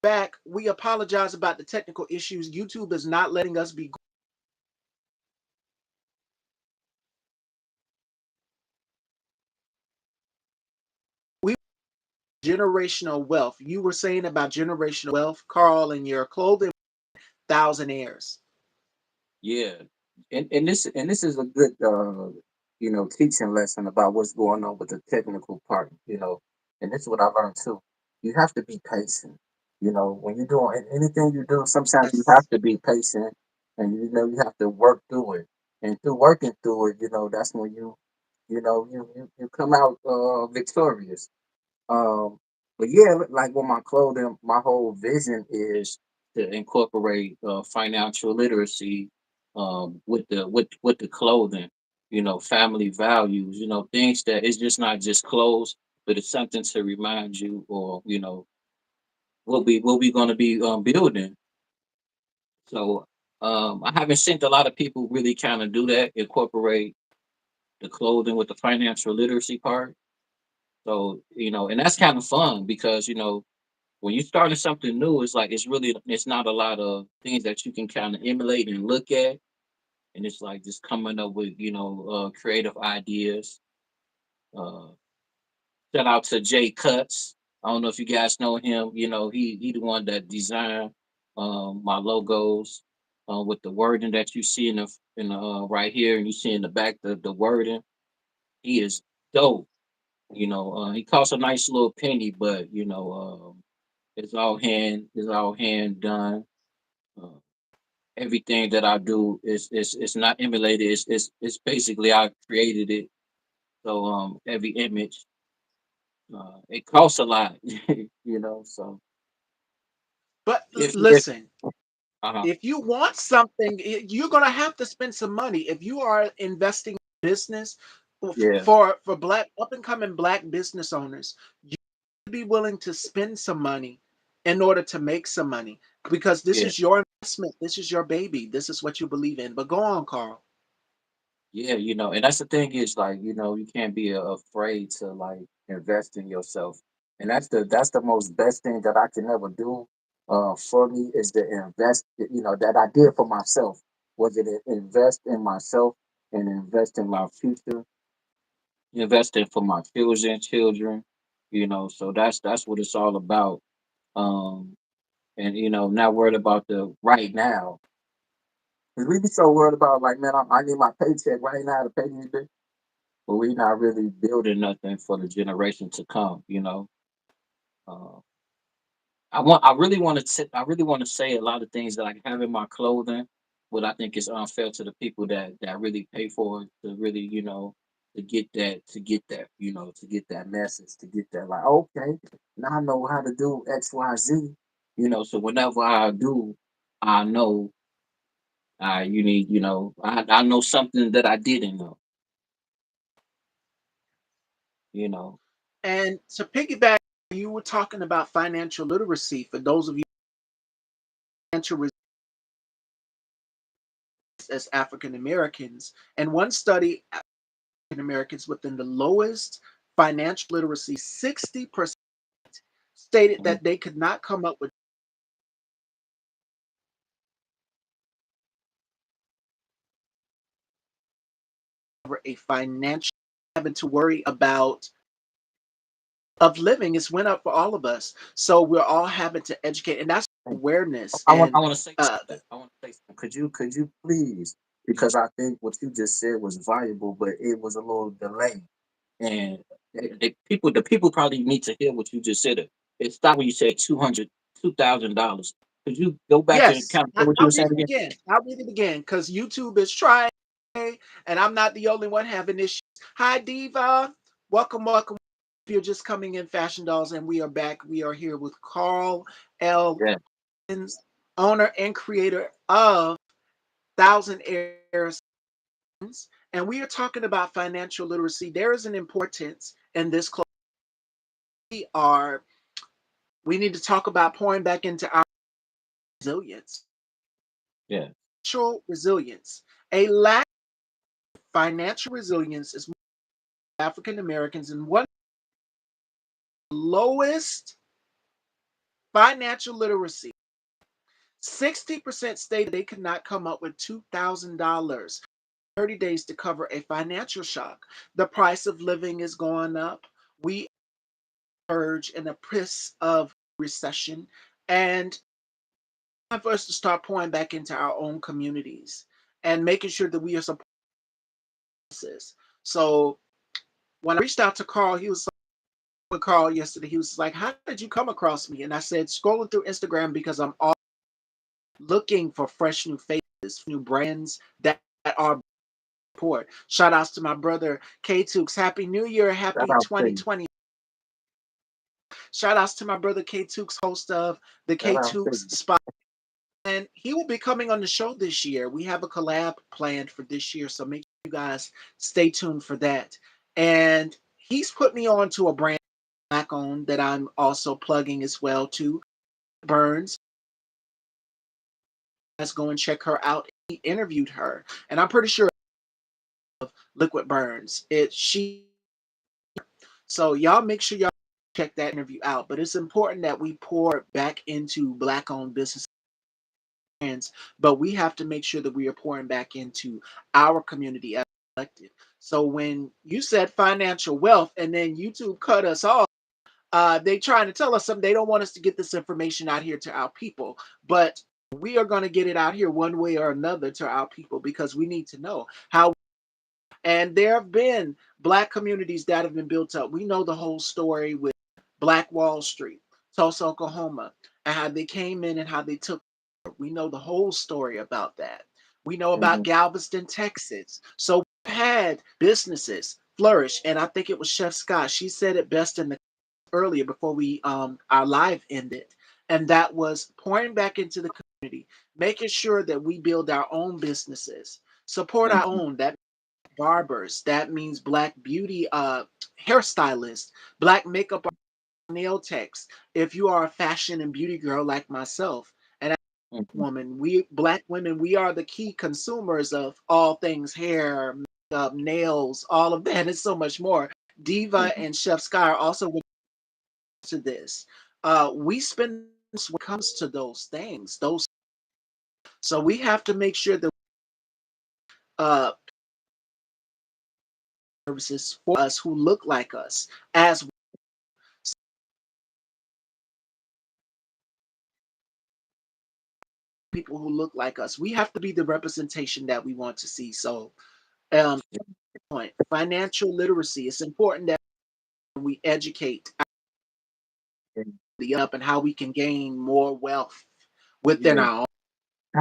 back. We apologize about the technical issues. YouTube is not letting us be we generational wealth. You were saying about generational wealth, Carl, and your clothing thousandaires. Yeah, and this is a good teaching lesson about what's going on with the technical part. And this is what I learned too. You have to be patient. When you're doing anything you do, sometimes you have Yes. to be patient, and you have to work through it. And through working through it, that's when you come out victorious. Um, but yeah, like with my clothing, my whole vision is to incorporate financial literacy with the clothing. Family values. Things that it's just not just clothes, but it's something to remind you, or what we going to be building. So I haven't seen a lot of people really kind of do that, incorporate the clothing with the financial literacy part. So and that's kind of fun because when you're starting something new, it's like it's not a lot of things that you can kind of emulate and look at, and it's like just coming up with creative ideas. Uh, Shout out to Jay Cuts. I don't know if you guys know him. He the one that designed my logos with the wording that you see in the right here, and you see in the back the wording. He is dope. He costs a nice little penny, but it's all hand done. Uh, Everything that I do is not emulated. It's basically I created it. So every image, it costs a lot, So But if listen, uh if you want something, you're going to have to spend some money. If you are investing in business yeah, for black up and coming black business owners, you be willing to spend some money in order to make some money because this yeah, is your investment. This is your baby. This is what you believe in. But go on, Carl. yeah, and that's the thing is like you can't be afraid to like invest in yourself, and that's the most best thing that I can ever do. For me is to invest. That I did for myself was it invest in myself and invest in my future, investing for my children. So that's what it's all about. Um, and not worried about the right now. 'Cause we be so worried about like, man, I need my paycheck right now to pay these bills, but we not really building nothing for the generation to come. Uh, I really want to say a lot of things that I have in my clothing, but I think it's unfair to the people that really pay for it to really, to get that message, to get that like, okay, now I know how to do XYZ. So whenever I do, I know you need, I know something that I didn't know, you know. And to piggyback, you were talking about financial literacy for those of you financial as African Americans. And one study, African Americans within the lowest financial literacy, 60% stated Mhm. that they could not come up with a financial having to worry about of living. It's went up for all of us. So we're all having to educate, and that's awareness. I want I And want to say uh, something. I want to say something. Could you please? Because I think what you just said was valuable, but it was a little delayed. And the people probably need to hear what you just said. It stopped when you said $200, $2,000. Could you go back and yes, kind of say what you I'll were read saying it again? again. I'll read it again because YouTube is trying, and I'm not the only one having issues. Hi, Diva. Welcome, welcome. If you're just coming in, Fashion Dolls, and we are back. We are here with Carl L. Yeah. Hawkins, owner and creator of Thousand Airs, and we are talking about financial literacy. There is an importance in this class. We are. We need to talk about pouring back into our resilience, Yeah. natural resilience. A lack of financial resilience is more African Americans in one of the lowest Financial literacy. 60% stated they could not come up with $2,000 30 days to cover a financial shock. The price of living is going up. We urge in a press of recession, and time for us to start pouring back into our own communities and making sure that we are supporting this. So when I reached out to Carl, he was with Carl yesterday. He was like, "How did you come across me?" And I said, "Scrolling through Instagram because I'm all looking for fresh new faces, new brands that are support." Shout outs to my brother K Tukes. Happy New Year, Shout happy out to you. 2020. Shout outs to my brother K Tukes, host of the Shout K out to Tukes you. Spot. And he will be coming on the show this year. We have a collab planned for this year, so make sure you guys stay tuned for that. And he's put me on to a brand back on that I'm also plugging as well too. Burns. Let's go and check her out. He interviewed her, and I'm pretty sure Liquid Burns. It she so y'all make sure y'all check that interview out. But it's important that we pour back into black owned businesses, but we have to make sure that we are pouring back into our community as a collective. So when you said financial wealth and then YouTube cut us off, they trying to tell us something. They don't want us to get this information out here to our people, but we are going to get it out here one way or another to our people because we need to know how. And there have been black communities that have been built up. We know the whole story with Black Wall Street, Tulsa, Oklahoma, and how they came in and how they took. We know the whole story about that. We know about Mhm. Galveston, Texas. So we've had businesses flourish, and I think it was Chef Scott. She said it best in the earlier before we our live ended, and that was pouring back into the community, making sure that we build our own businesses, support our Mhm. own. That barbers, that means black beauty hairstylists, black makeup nail techs. If you are a fashion and beauty girl like myself, and as a Mhm. woman, we black women, we are the key consumers of all things hair, makeup, nails, all of that, and so much more. Diva Mhm. and Chef Sky are also to this. We spend when it comes to those things, those so we have to make sure that uh services for us who look like us as people who look like us. We have to be the representation that we want to see. So point financial literacy. It's important that we educate the up and how we can gain more wealth within Yeah. our own.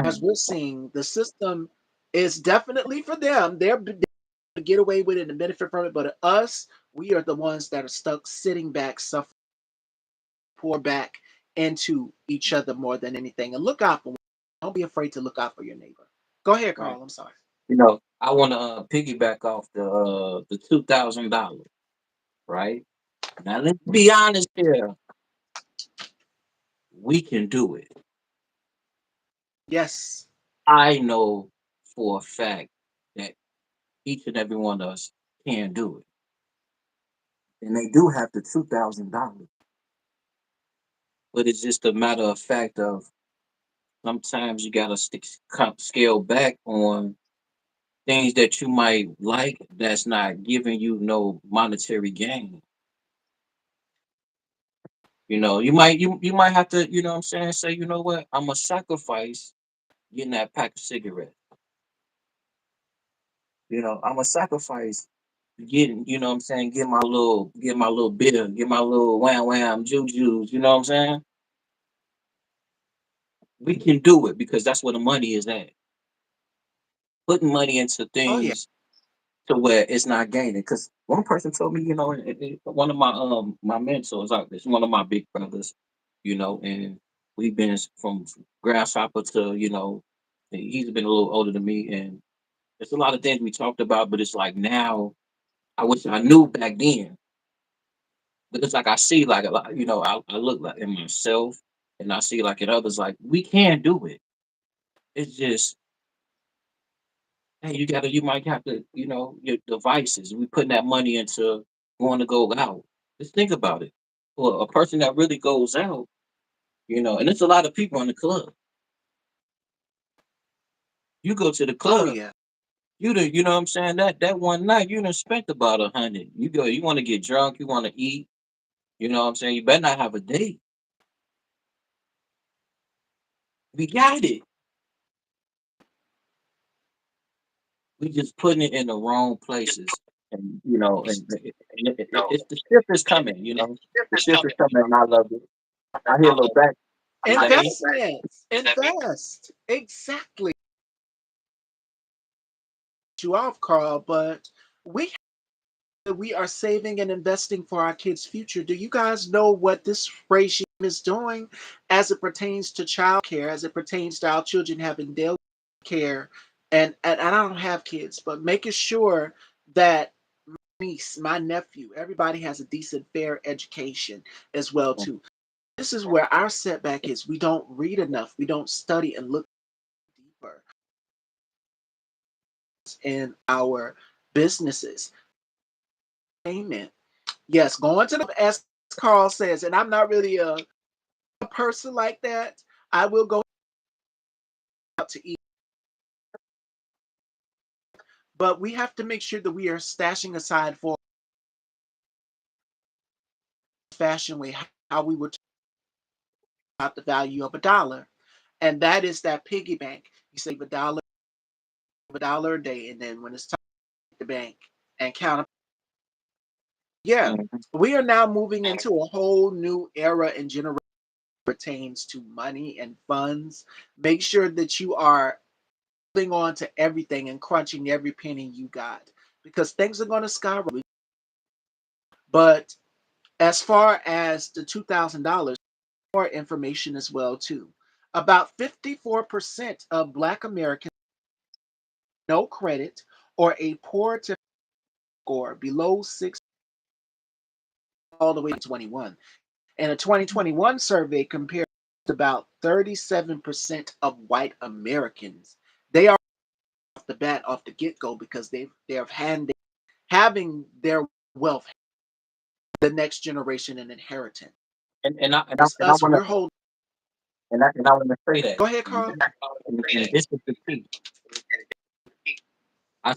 As we're seeing, the system is definitely for them. They're to get away with it and benefit from it. But us, we are the ones that are stuck sitting back, suffering, pour back into each other more than anything. And look out for. Don't be afraid to look out for your neighbor. Go ahead, Right. Carl. I'm sorry. I want to piggyback off the $2,000. Right now, let's be honest here. We can do it. Yes. I know for a fact that each and every one of us can do it, and they do have the $2,000. But it's just a matter of fact of sometimes you gotta scale back on things that you might like that's not giving you no monetary gain. You might have to, you know what I'm saying, say, you know what, I'm gonna sacrifice getting that pack of cigarettes. I'm gonna sacrifice getting, you know what I'm saying, get my little bitter, get my little wham wham juju's, you know what I'm saying? We can do it because that's where the money is at. Putting money into Oh yeah. things to where it's not gaining. Because one person told me, one of my mentors, it's one of my big brothers, and we've been from grasshopper to, he's been a little older than me, and there's a lot of things we talked about, but it's like now I wish I knew back then. But it's like I see like a lot, I look like in myself and I see like in others like we can do it. It's just hey, you might have to, your devices. We putting that money into going to go out. Just think about it. For a person that really goes out, And it's a lot of people in the club. You go to the Oh club, yeah. you know what I'm saying? That one night, you done spent about 100. You want to get drunk, you want to eat. You know what I'm saying? You better not have a date. We got it. We just putting it in the wrong places, and it's the shift is coming. The shift is coming, and I love it. I hear a little back. Is that me? Investments. Invest. Exactly. You off, Carl, but we are saving and investing for our kids' future. Do you guys know what this regime is doing as it pertains to child care, as it pertains to our children having daily care? And I don't have kids, but making sure that niece, my nephew, everybody has a decent, fair education as well too. This is where our setback is. We don't read enough. We don't study and look deeper in our businesses. Amen. Yes, going to the as Carl says, and I'm not really a person like that. I will go out to eat, but we have to make sure that we are stashing aside for fashion way how we would talk about the value of a dollar, and that is that piggy bank. You save a dollar a day, and then when it's time to the bank and count. Yeah, Mhm. we are now moving into a whole new era and generation pertains to money and funds. Make sure that you are holding on to everything and crunching every penny you got because things are going to skyrocket. But as far as the $2,000, more information as well too. About 54% of Black Americans no credit or a poor to score below six all the way to 21. And a 2021 survey compared to about 37% of white Americans. They are off the bat, off the get go, because they're having their wealth, the next generation, and inheritance. And I Us, want to we're holding. and I want to say that. Go ahead, Carl. And this is the key. I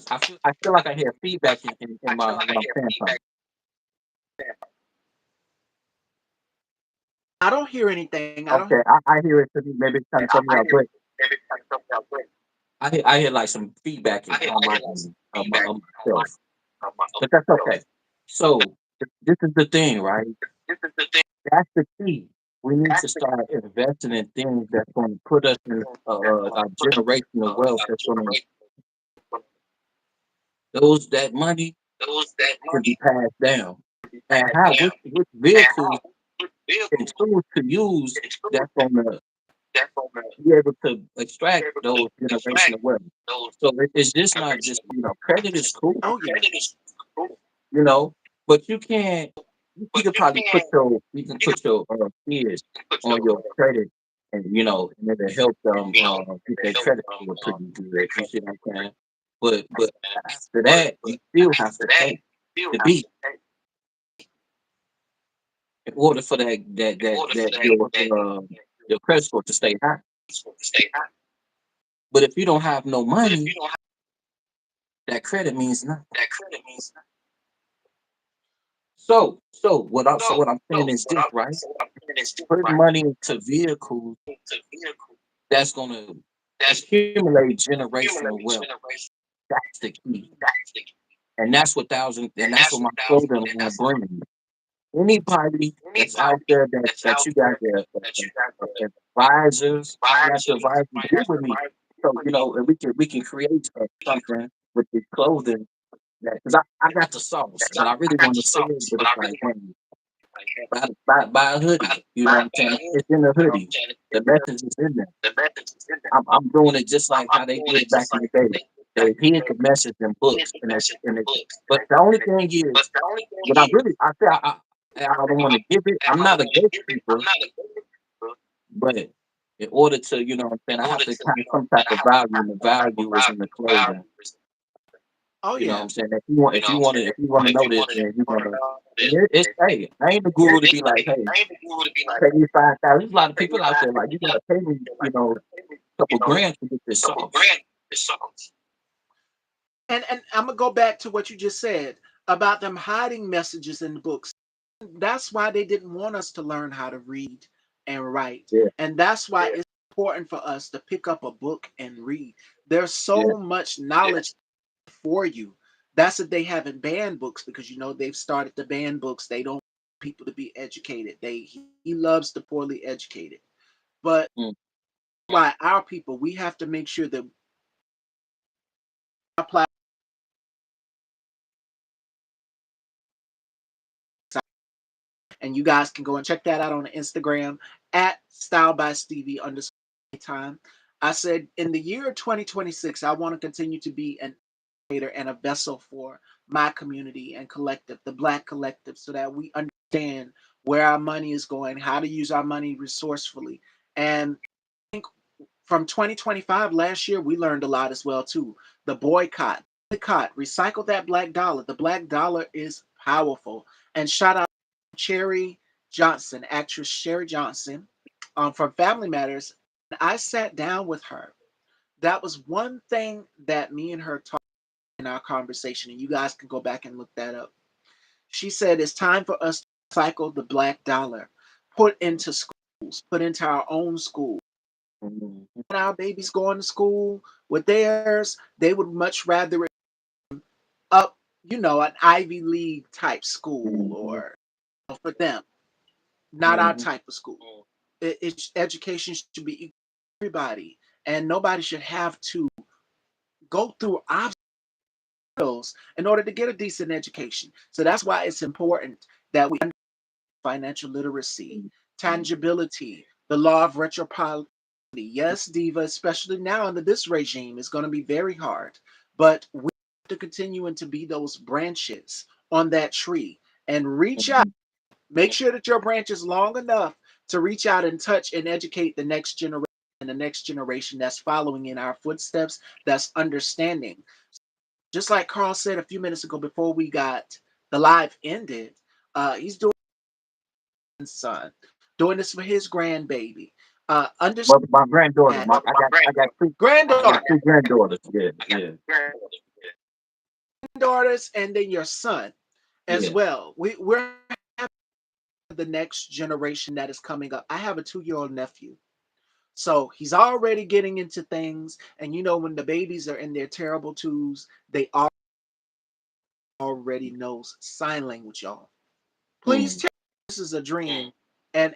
feel like I hear feedback in my when I'm saying something. I don't hear anything. I don't. Okay, I hear it to me. Maybe it's coming from y'all, but I hear like some feedback on my end of myself. But that's okay. So this is the thing, right? That's the key. We need to start investing in things that's going to put us in a generational wealth that's going to those that money can be passed down. And how which vehicles and tools to use that's going to be able to extract those generational wealth. So it's just not just credit is cool, Oh yeah. you know, but you can probably put your kids on your credit, and and it'll help them get their credit score pretty good. You see what I'm saying? But after that, you still have to pay to be in order for that your credit score to stay high. But if you don't have no money, that credit means nothing. So what I'm saying is this, right? Put money into vehicles that's gonna accumulate generational wealth. That's the key. And that's what my clothing line brings. Anybody that's out there that you got advisors, financial advisors, get with me. So and we can create something with this clothing that because I got the sauce, but I really want to say it, but it's like, man, buy a hoodie. You know what I'm saying? It's in the hoodie. The message is in there. I'm doing it just like how they did back in the day. They hid the message in books, but the only thing is, what I really, I don't want to give it. I'm not a gatekeeper, but in order to, what I'm saying, I have to find some type of value, and the value is in the clothing. Oh You know what yeah. I'm saying? If you want to know this, then you're gonna. And it's hey, I ain't the guru to be like, hey, pay me 5,000. There's a lot of people out there like you gotta pay me, a couple grand to get this sauce. And I'm gonna go back to what you just said about them hiding messages in the books. That's why they didn't want us to learn how to read and write. Yeah, And that's why it's important for us to pick up a book and read. There's yeah. so much knowledge for you. That's if they haven't banned books because they've started to ban books. They don't want people to be educated. He loves the poorly educated. But Mm, why our people, we have to make sure that our platform, and you guys can go and check that out on Instagram at Style by Stevie underscore time. I said in the year 2026, I want to continue to be an educator and a vessel for my community and collective, the Black collective, so that we understand where our money is going, how to use our money resourcefully. And I think from 2025, last year, we learned a lot as well too. The boycott, recycle that black dollar. The black dollar is powerful. And shout out Cherry Johnson, actress Sherry Johnson, from Family Matters. And I sat down with her. That was one thing that me and her talked in our conversation, and you guys can go back and look that up. She said it's time for us to cycle the black dollar, put into schools, put into our own schools. mm, Our babies going to school with theirs, they would much rather it up, an Ivy League type school mm, or for them, not our mm, type of school. Education should be equal to everybody, and nobody should have to go through obstacles in order to get a decent education. So that's why it's important that we understand financial literacy, mm, mm, tangibility, the law of reciprocity. Yes, Diva, especially now under this regime, is going to be very hard, but we have to continue and to be those branches on that tree and reach out. mm, Make sure that your branch is long enough to reach out and touch and educate the next generation and the next generation that's following in our footsteps, that's understanding. Just like Carl said a few minutes ago before we got the live ended, he's doing his son, doing this for his grandbaby. Understand But my granddaughter, that I got granddaughter, three granddaughters. Yeah, yeah, granddaughters, and then your son as yeah. well. We're the next generation that is coming up. I have a 2-year-old nephew. So he's already getting into things. And when the babies are in their terrible twos, they already knows sign language, y'all. Please Mm, tell me this is a dream and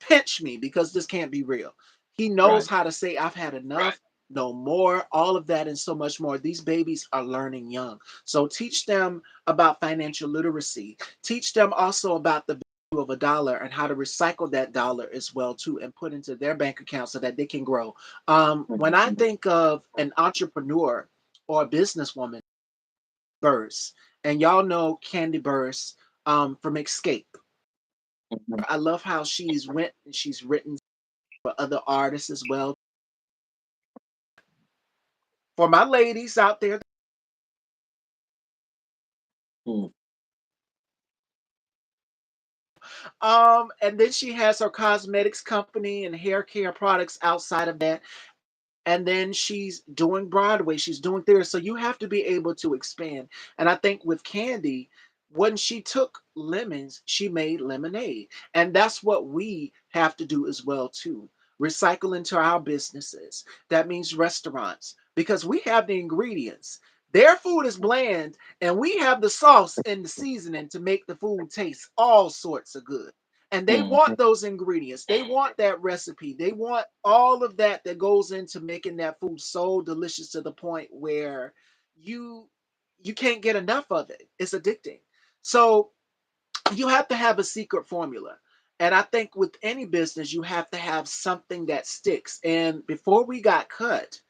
pinch me because this can't be real. He knows right. how to say, I've had enough, no more, all of that, and so much more. These babies are learning young. So teach them about financial literacy. Teach them also about the value of a dollar and how to recycle that dollar as well too and put into their bank account so that they can grow. When I Mm, think of an entrepreneur or a businesswoman, Burse, and y'all know Candy Burse from Escape. mm, I love how she's went and she's written for other artists as well. For my ladies out there, mm, and then she has her cosmetics company and hair care products outside of that. And then she's doing Broadway, she's doing theater. So you have to be able to expand. And I think with Candy, when she took lemons, she made lemonade. And that's what we have to do as well too. Recycle into our businesses. That means restaurants because we have the ingredients. Their food is bland and we have the sauce and the seasoning to make the food taste all sorts of good, and they mm, want those ingredients. They want that recipe. They want all of that goes into making that food so delicious to the point where you you can't get enough of it. It's addicting. So you have to have a secret formula. And I think with any business, you have to have something that sticks. And before we got cut,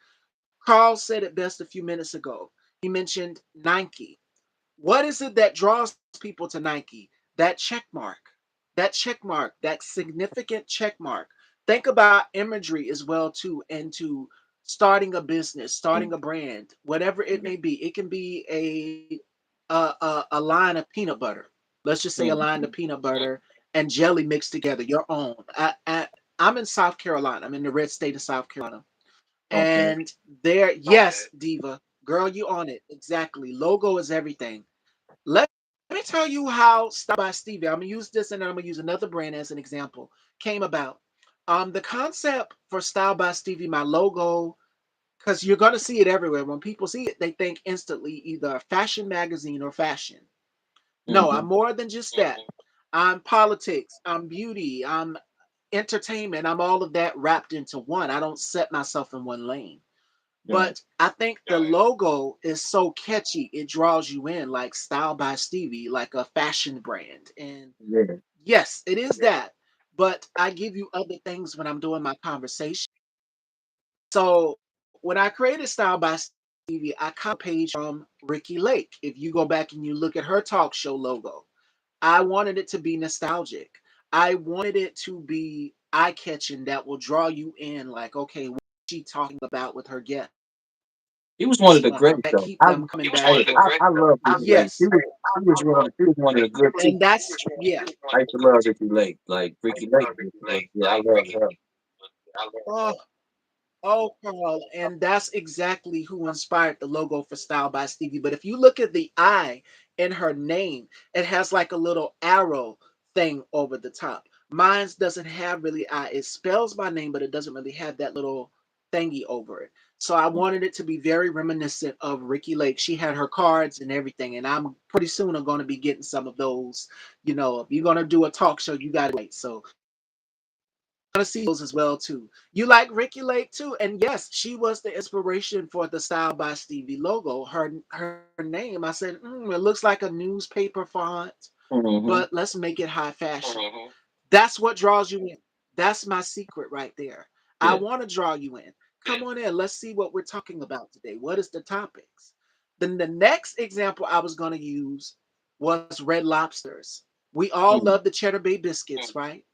Carl said it best a few minutes ago. He mentioned Nike. What is it that draws people to Nike? That check mark. That check mark, that significant check mark. Think about imagery as well too, into starting a business, mm, starting a brand, whatever it may be. It can be a line of peanut butter. let's just say a line of Mhm. peanut butter and jelly mixed together, your own. I'm in South Carolina. I'm in the red state of South Carolina. Okay. And there, yes, Diva, girl, you on it. Exactly. Logo is everything. Let me tell you how Style by Stevie, I'm gonna use this and then I'm gonna use another brand as an example, came about. The concept for Style by Stevie, my logo, because you're gonna see it everywhere. When people see it, they think instantly either a fashion magazine or fashion. No, I'm Mhm. more than just that. I'm politics, I'm beauty, I'm entertainment, I'm all of that wrapped into one. I don't set myself in one lane. Right. But I think the logo is so catchy, it draws you in, like Style by Stevie, like a fashion brand. And Yeah. yes, it is that. But I give you other things when I'm doing my conversation. So when I created Style by Stevie, I copied a page from Ricky Lake. If you go back and you look at her talk show logo, I wanted it to be nostalgic. I wanted it to be eye catching that will draw you in, like, okay, what is she talking about with her guests? He was one of That the keep greats them though. coming back. I love Ricky Lake. Yes. He was one of the good And teachers. that's, yeah. I used to love Ricky Lake. Like Ricky Lake yeah, I love her. Oh, oh, Carl, and that's exactly who inspired the logo for Style by Stevie. But if you look at the I in her name, it has like a little arrow thing over the top. Mine's doesn't have really I. It spells my name, but it doesn't really have that little thingy over it. So I wanted it to be very reminiscent of Ricky Lake. She had her cards and everything, and I'm pretty soon I'm going to be getting some of those. You know, if you're going to do a talk show, you got to wait. So to see those as well too. You like Ricky Lake too, and yes, she was the inspiration for the Style by Stevie logo. Her name, I said, it looks like a newspaper font, but Mm-hmm. let's make it high fashion. That's what draws you in. That's my secret right there. I Yeah. want to draw you in. Come on in. Let's see what we're talking about today. What is the topics? Then the next example I was going to use was Red Lobsters. We all Mm-hmm. love the Cheddar Bay biscuits, right?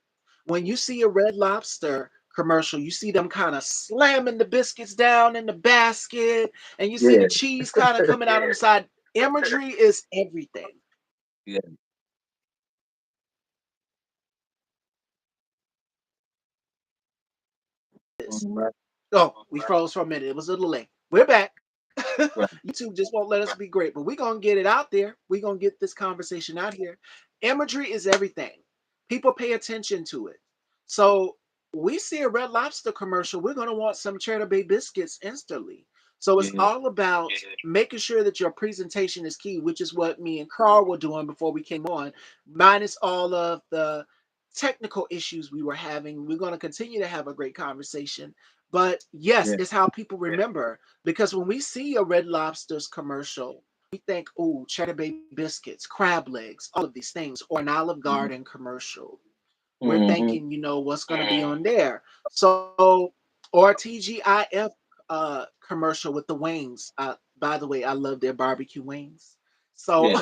When you see a Red Lobster commercial, you see them kind of slamming the biscuits down in the basket, and you see the Yeah. cheese kind of coming out on the side. Imagery is everything. Yeah. Mhm. Right. Oh, we froze for a minute. It was a delay. We're back. Right. YouTube just won't let us be great, but we're going to get it out there. We're going to get this conversation out here. Imagery is everything. People pay attention to it. So we see a Red Lobster commercial, we're going to want some Cheddar Bay biscuits instantly. So it's Yeah. all about making sure that your presentation is key, which is what me and Carl were doing before we came on, minus all of the technical issues we were having. We're going to continue to have a great conversation. But yes, Yeah. it's how people remember. Because when we see a Red Lobster's commercial, we think, oh, Cheddar Bay biscuits, crab legs, all of these things, or an Olive Garden commercial. We're Mm-hmm. thinking, what's going to be on there. So, or TGIF commercial with the wings. By the way, I love their barbecue wings. So, Yeah.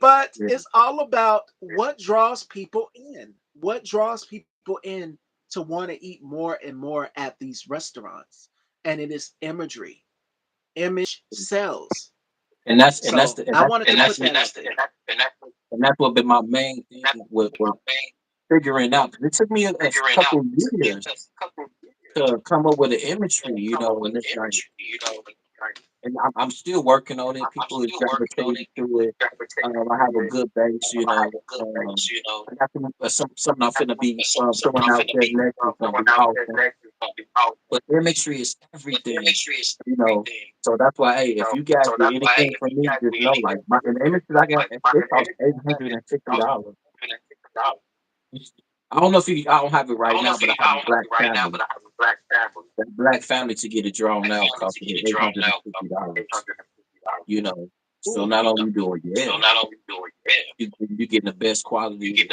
but Yeah. it's all about what draws people in. What draws people in to want to eat more and more at these restaurants. And it is imagery. Image sells. And that's and that's So the and I that's wanted to and put that's that out there. and that's what been my main thing with figuring out. 'Cause it took me a couple of years to come up with an imagery, and it's like, and I'm still working on it. People is gravitating to it. I have a good base, I got something I'm finna be throwing out there next is gonna be awesome. But imagery is everything, you know. So that's why, hey, if you guys get anything from me, just know, like, the images I got, it costs $850. I don't know if I don't have it right now, but I have a black family. That black family to get it drawn out cost me $850. You know, so Ooh, not only do it, yeah, you getting the best quality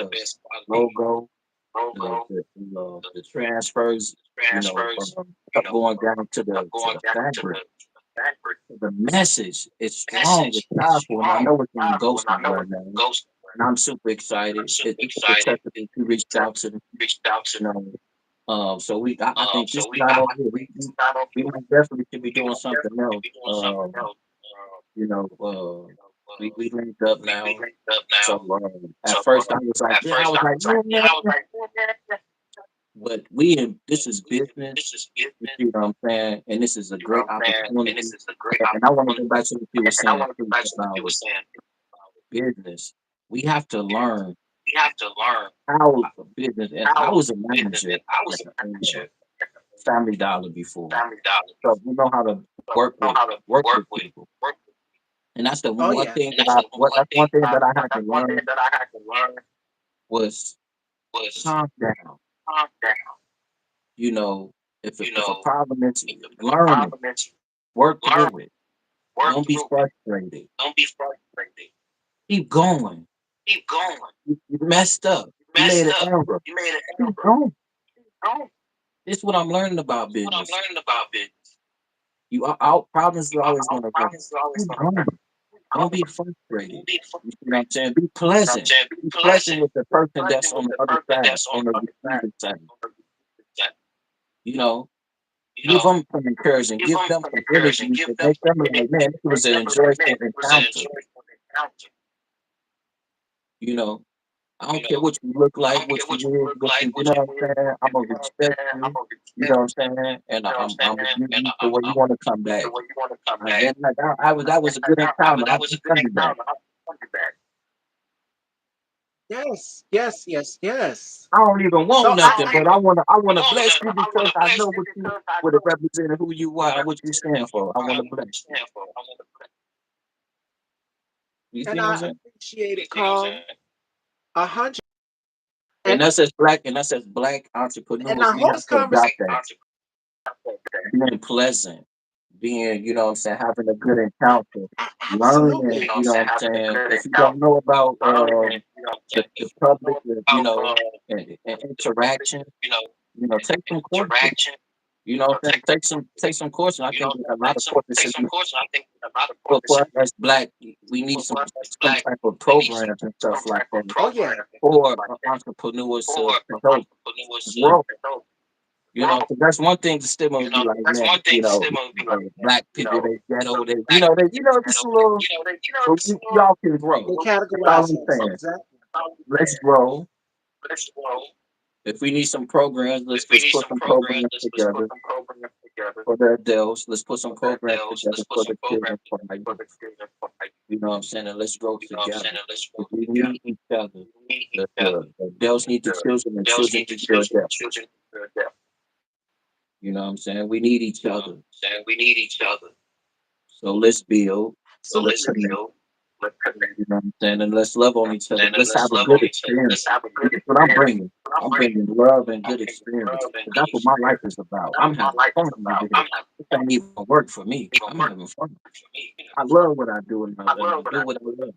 logo, the transfers, going down to the fabric. The message is strong, it's powerful, and I know it's in the ghosting right now. And I'm super excited. It's a testament. He reached out to me, you know. So I think this is not over here. We most definitely should be doing something else. You know, We linked up now. So at first I was like, yeah, I was like, yeah, man. But we in this is business. You see what I'm saying? And this is a great opportunity. And I want to go back to what you were saying too about business. We have to learn how a business. And I was a manager at Family Dollar before, so we know how to work with people. And that's the Oh one yeah. thing that that's one thing that I had to learn was calm down. You know, if a problem is, learn it, work through it. Don't be frustrated. Keep going. You messed up. You made an error. Keep going. This is what I'm learning about business. You are out. Problems are always going to come. Keep going. Don't be frustrated. You see what I'm saying? Be pleasant. Be pleasant with the person that's on the other side, on the receiving side. You know, give them some encouragement. Give them some energy to make them like, man, this was an enjoyable encounter. You know, I don't care what you look like, what you is, you know what I'm saying? I'm gonna respect you. You know what I'm saying? And I'm gonna give you to where you want to come back. And like that was a good encounter. I'm coming back. Yes. Yes. Yes. Yes. I don't even So want nothing, but I wanna bless you because I know what it represented, who you are, and what you stand for. I wanna bless you. You see and what I'm I saying? appreciate it, Carl. 100. And And us as black entrepreneurs, I we hope have this to adopt conversation. that. Being pleasant, being, you know what I'm saying, having a good encounter, learning, Absolutely. you know what I'm saying. If you don't know about the public, and interaction, take some courses. You know what I'm saying? Take some courses. I think a lot of courses should be for us as black. We need some type of programs and stuff like that Oh yeah. for entrepreneurs to help grow. You know, 'cause that's one thing the stigma would be like, man, black people, they ghetto, just a little, but y'all can grow. They That's all categorize I'm us. saying. Exactly. Let's grow. If we need some programs, let's put some programs together for the adults. Let's put some programs together for the children, for my youth. You know what I'm saying? And let's grow together. If we need each other. The adults need the children, and children need the adults. You know what I'm saying? We need each other. So let's build. Let's Absolutely. connect. You know what I'm saying? And let's love on each other. Let's have a good experience. That's what I'm bringing. I'm bringing love and good experience. 'Cause that's what my life is about. I'm having fun over here. This ain't even work for me. I'm having fun. I love what I do, and I do what I love.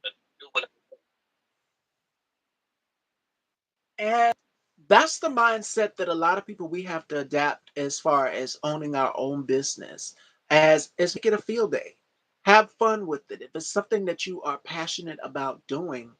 And that's the mindset that a lot of people we have to adapt as far as owning our own business. As make it a field day. Have fun with it. If it's something that you are passionate about doing,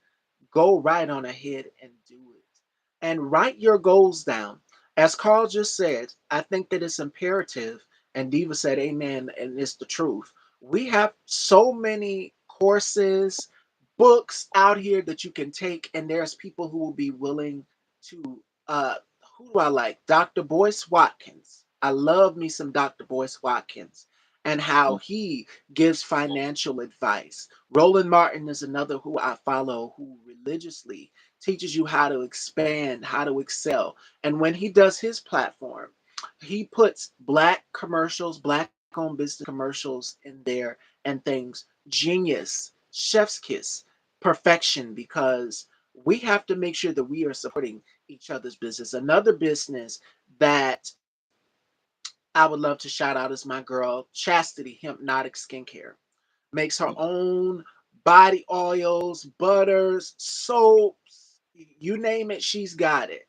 go right on ahead and do it. And write your goals down. As Carl just said, I think that it's imperative, and Diva said amen, and it's the truth. We have so many courses, books out here that you can take, and there's people who will be willing to who do I like? Dr. Boyce Watkins. I love me some Dr. Boyce Watkins and how he gives financial advice. Roland Martin is another who I follow who religiously teaches you how to expand, how to excel. And when he does his platform, he puts black commercials, black owned business commercials in there and things. Genius, chef's kiss, perfection, because we have to make sure that we are supporting each other's business. Another business that I would love to shout out is my girl, Chastity Hypnotic Skincare. Makes her own body oils, butters, soaps, you name it, she's got it.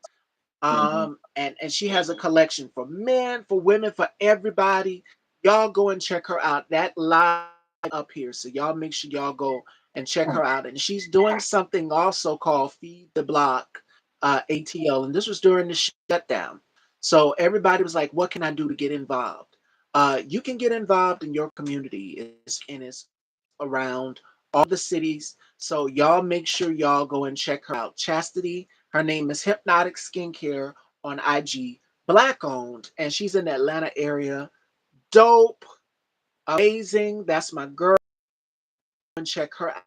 Mm-hmm. And she has a collection for men, for women, for everybody. Y'all go and check her out. That live up here, so y'all make sure y'all go and check her out. And she's doing something also called Feed the Block ATL, and this was during the shutdown. So everybody was like, "What can I do to get involved?" You can get involved in your community, and it's around all the cities. So y'all make sure y'all go and check her out. Chastity, her name is Hypnotic Skincare on IG, black owned, and she's in the Atlanta area. Dope, amazing. That's my girl. And check her out.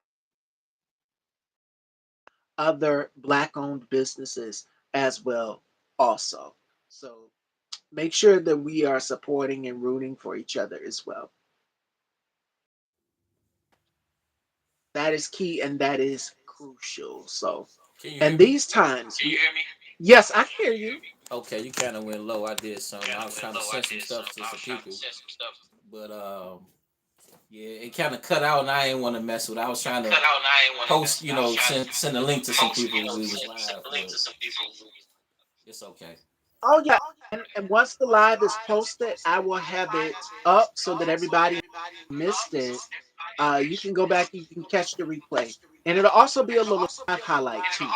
Other black owned businesses as well, also. So make sure that we are supporting and rooting for each other as well. That is key and that is crucial. So, Can you hear and me? these times, yes, I hear you. Okay, you kind of went low. I did something. I was trying to send some stuff to some people, but yeah, it kind of cut out, and I didn't want to mess with it. I was trying to post, send a link to some people. We was live, but it's okay. Oh yeah, and once the live is posted, I will have it up so that everybody missed it. You can go back, you can catch the replay, and it'll also be a little live highlight too.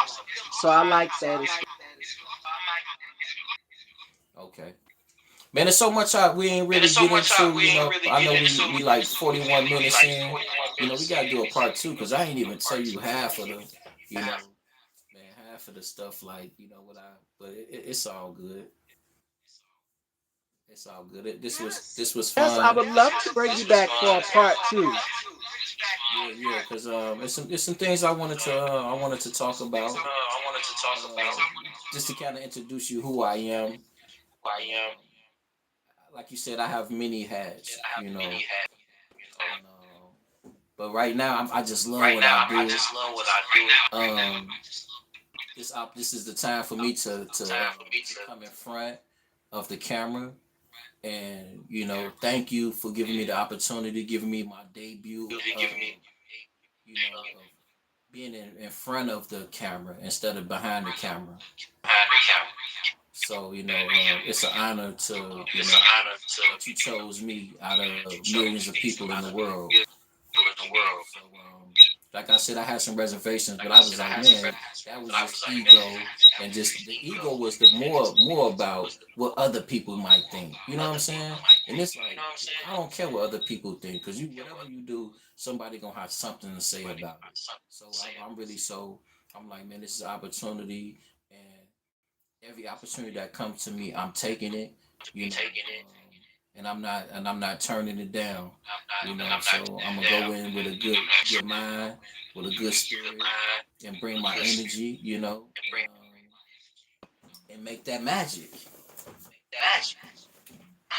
So I like that as Okay. Man, there's so much we ain't really get into. I know we like 41 minutes in. We gotta do a part two because I ain't even tell you half of the, you know, man, half of the stuff like what I. But it's all good. It's all good. yes, This was yes. I fun. would love to bring you back for a part two. Yeah, yeah. Cause it's some things I wanted to talk about. Just to kind of introduce you who I am. Like you said, I have many hats. And but right now I just love what I do. Um, this is the time for me to come in front of the camera and thank you for giving me the opportunity, giving me my debut of being in front of the camera instead of behind the camera. So it's an honor to that you chose me out of millions of people in the world. So like I said, I had some reservations, but I was like, man, that was just ego, and just the ego was the more about what other people might think. You know what I'm saying? And it's like I don't care what other people think, because whatever you do, somebody gonna have something to say about it. So I'm really I'm like, man, this is an opportunity, and every opportunity that comes to me, I'm taking it. You know. And I'm not turning it down. So I'm gonna go in with a good mind, with a good spirit, and bring my energy, and make that magic.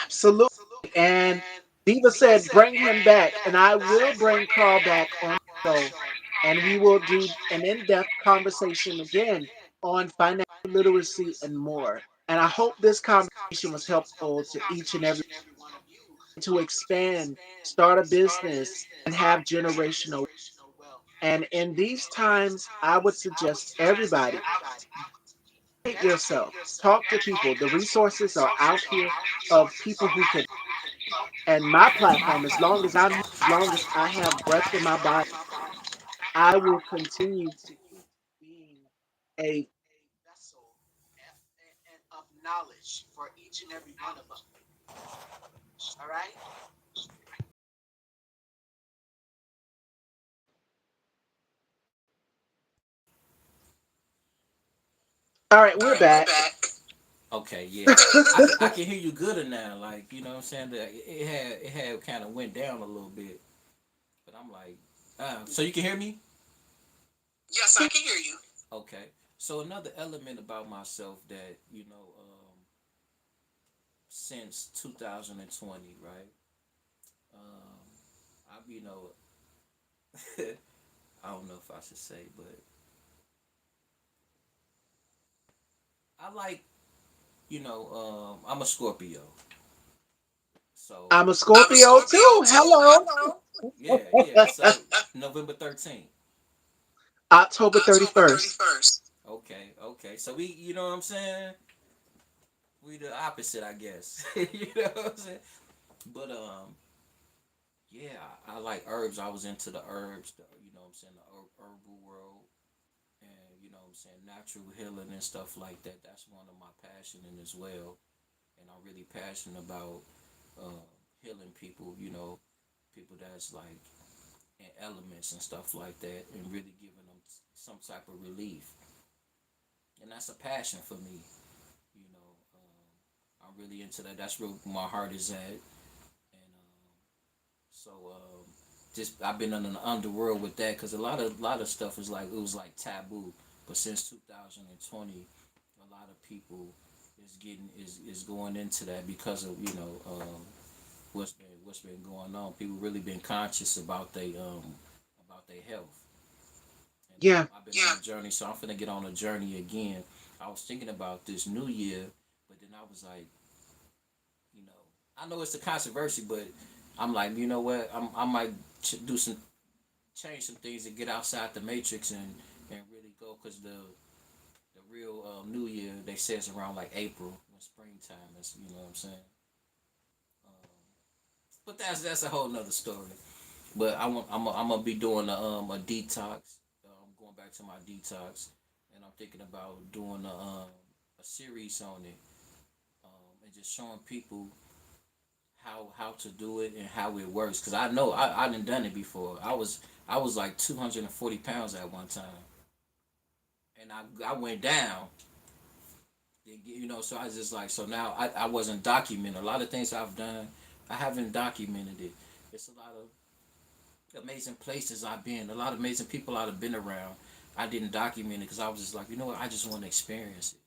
Absolutely. And Diva said, bring him back, and I will bring Carl back on the show, and we will do an in-depth conversation again on financial literacy and more. And I hope this conversation was helpful to each and every one of you to expand, start a business, and have generational wealth. And in these times, I would suggest everybody educate yourself, talk to people. The resources are out here of people who can. And my platform, as long as I'm here, as long as I have breath in my body, I will continue to keep being a vessel of knowledge for each and every one of us. All right. All right, we're back. Okay, yeah, I can hear you gooder now. Like you know what I'm saying. It had kind of went down a little bit, but I'm like, so you can hear me? Yes, I can hear you. Okay. So another element about myself that since 2020, right? I I don't know if I should say, but I like I'm a Scorpio, so I'm a Scorpio too. Hello. yeah, yeah. So November 13th. October 31st. Okay, okay. So you know what I'm saying? We the opposite, I guess. You know what I'm saying? But yeah, I like herbs. I was into the herbs, you know what I'm saying, the herbal world, and you know what I'm saying, natural healing and stuff like that. That's one of my passion in as well, and I'm really passionate about healing people. People that's like and elements and stuff like that, and really giving them some type of relief. And that's a passion for me. You know, I'm really into that. That's where my heart is at. And so just I've been in the underworld with that because a lot of stuff is like it was like taboo. But since 2020, a lot of people is going into that because of what's been going on. People really been conscious about their health. And Yeah. I've been on a journey, so I'm finna get on a journey again. I was thinking about this new year, but then I was like, you know, I know it's a controversy, but I'm like, you know what? I might do some change some things and get outside the matrix and really go because the real New Year they say it's around like April when springtime is. You know what I'm saying? Um, but that's a whole nother story. But I'm gonna be doing a detox. Going back to my detox, and I'm thinking about doing a series on it, and just showing people how to do it and how it works. Cause I know I done done it before. I was like 240 pounds at one time, and I went down. So I was just like so now I wasn't documenting a lot of things I've done. I haven't documented it. It's a lot of amazing places I've been, a lot of amazing people I've been around. I didn't document it because I was just like, you know what, I just want to experience it.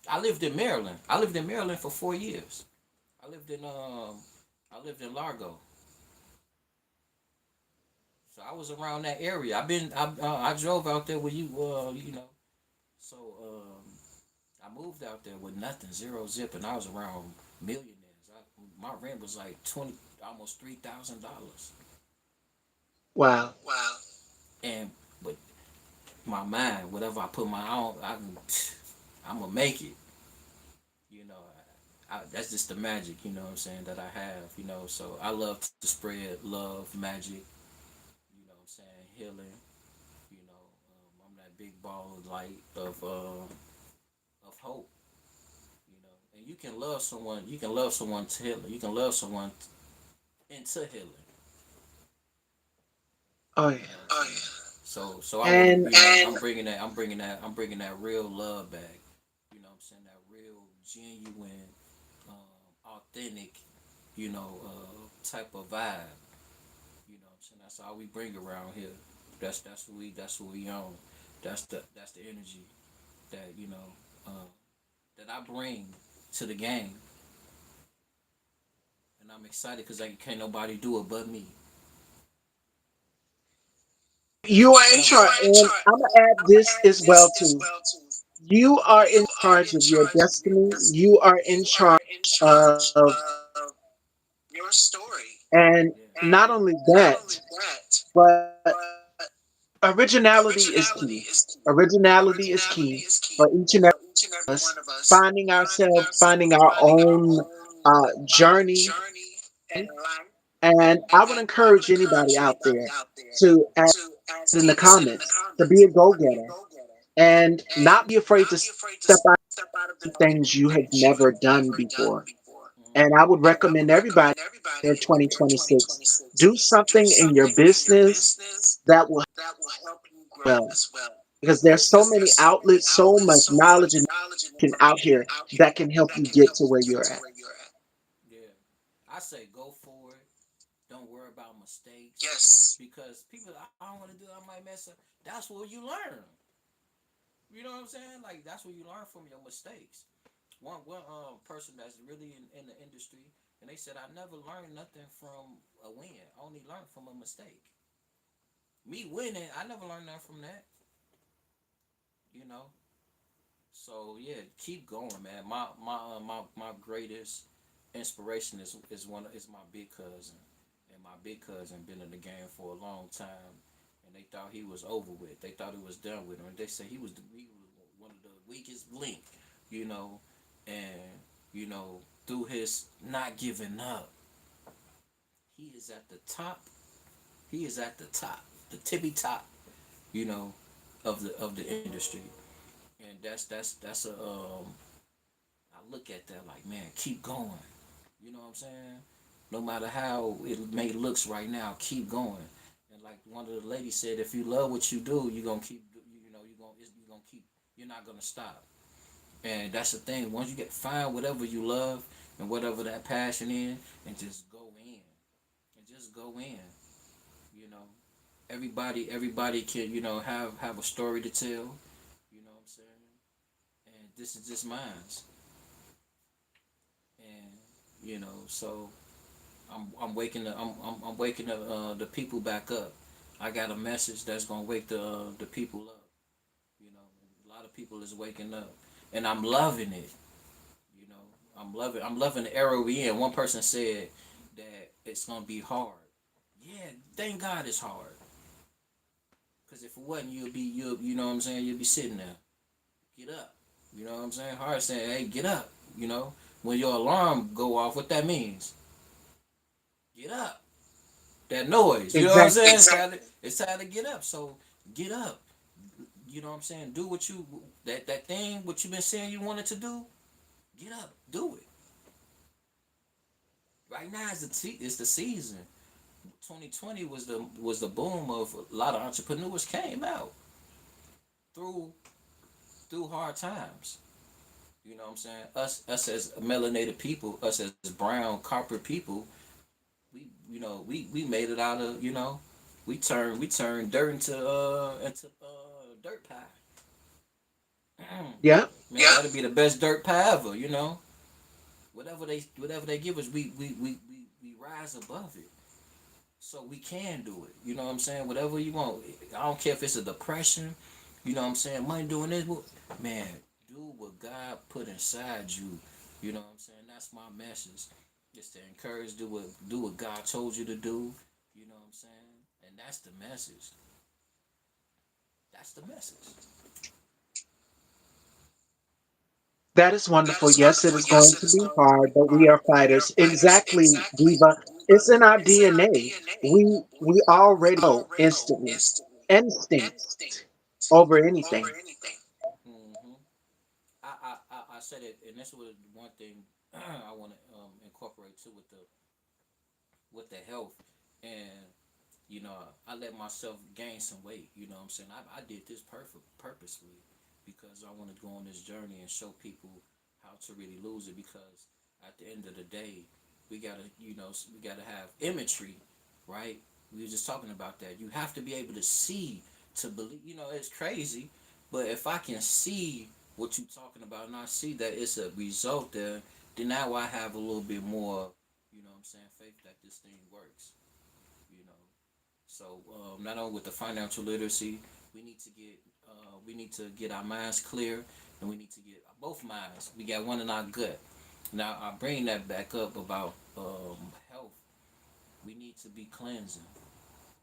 I lived in Maryland. I lived in Maryland for 4 years. I lived in um I lived in Largo. So I was around that area. I drove out there with you. So I moved out there with nothing, zero zip, and I was around millionaires. My rent was like 20, almost $3,000. Wow. And but my mind, whatever I put my own, I'm gonna make it. You know, that's just the magic. You know what I'm saying that I have. So I love to spread love, magic. You know what I'm saying, healing. I'm that big ball of light of hope. And you can love someone. You can love someone to healing. You can love someone into healing. Oh You know yeah. what I'm saying? So I want to And be. I'm bringing that real love back. You know what I'm saying? That real, genuine, authentic, type of vibe. You know what I'm saying? That's all we bring around here. That's what we own. That's the energy that that I bring to the game, and I'm excited because like can't nobody do it but me. you It are in comes. charge. And I'm gonna add this as well too. You are in charge of your destiny. You are in charge of your story. And Yeah. not only that, but originality is key. Originality is key for each and every us finding ourselves, finding our own journey in life. And I would encourage anybody out there to add in the comments to be a go getter and not be afraid to step out of things you have never done before. And I would recommend everybody in 2026 do something in your business that will help you grow well. Because there's so many outlets, so much knowledge and out here that can help you get to where you're at. Yeah. I say go for it. Don't worry about mistakes because people I don't want to do. I might mess up. That's where you learn. You know what I'm saying? Like that's where you learn from your mistakes. One person that's really in the industry, and they said I never learned nothing from a win. I only learned from a mistake. Me winning, I never learned nothing from that. You know. So yeah, keep going, man. My greatest inspiration is my big cousin, and my big cousin been in the game for a long time, and they thought he was over with. They thought it was done with him. And they said he was one of the weakest link, you know, and through his not giving up, he is at the top. He is at the top, the tippy top, you know, of the industry, and that's a I look at that like, man, keep going. You know what I'm saying? No matter how it may looks right now, keep going. And like one of the ladies said, if you love what you do, you're gonna keep. You're gonna keep. You're not gonna stop. And that's the thing. Once you get find whatever you love and whatever that passion is, and just go in, and just go in. You know, everybody can have a story to tell. You know what I'm saying? And this is just mine's. And so I'm waking the people back up. I got a message that's gonna wake the people up. You know, a lot of people is waking up, and I'm loving it. You know, I'm loving the era we in. One person said that it's gonna be hard. Yeah, thank God it's hard. Cause if it wasn't, you know what I'm saying, you'll be sitting there. Get up. You know what I'm saying? Hard saying, hey, get up. You know, when your alarm go off, what that means? Get up. That noise. You know what I'm Exactly. saying? It's time to get up. So get up. You know what I'm saying? Do what you that thing what you been saying you wanted to do. Get up. Do it. Right now is the season. 2020 was the boom of a lot of entrepreneurs came out through through hard times. You know what I'm saying? Us as melanated people, us as brown copper people, we made it out of we turned dirt into dirt pie. Yeah. Man, that'd be the best dirt pie ever. Whatever they give us, we rise above it. So we can do it. You know what I'm saying? Whatever you want. I don't care if it's a depression. You know what I'm saying? Money doing this. Man, do what God put inside you. You know what I'm saying? That's my message. Just to encourage, do what God told you to do. You know what I'm saying? And that's the message. That's the message. That is wonderful. Yes, it is going to be hard, but we are fighters. Exactly, Diva. It's in our DNA. We already know instantly. Instinct over anything. hmm I said it, and this was one thing I want to incorporate too with the health. And I let myself gain some weight. You know what I'm saying? I did this purposely because I wanted to go on this journey and show people how to really lose it. Because at the end of the day, we gotta have imagery, right? We were just talking about that. You have to be able to see to believe. It's crazy, but if I can see what you're talking about and I see that it's a result there, then now I have a little bit more, what I'm saying, faith that this thing works. You know, so not only with the financial literacy, we need to get our minds clear, and we need to get both minds. We got one in our gut. Now I bring that back up about health. We need to be cleansing.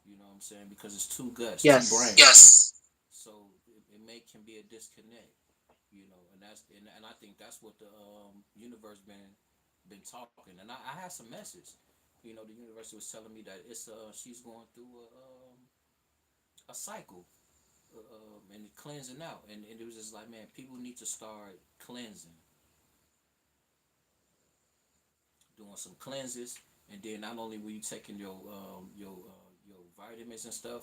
You know what I'm saying? Because it's two guts, two Yes. brains. Yes. So it may can be a disconnect. And I think that's what the universe been talking. And I had some message. The university was telling me that it's she's going through a cycle and cleansing out, and it was just like, man, people need to start cleansing, doing some cleanses, and then not only were you taking your vitamins and stuff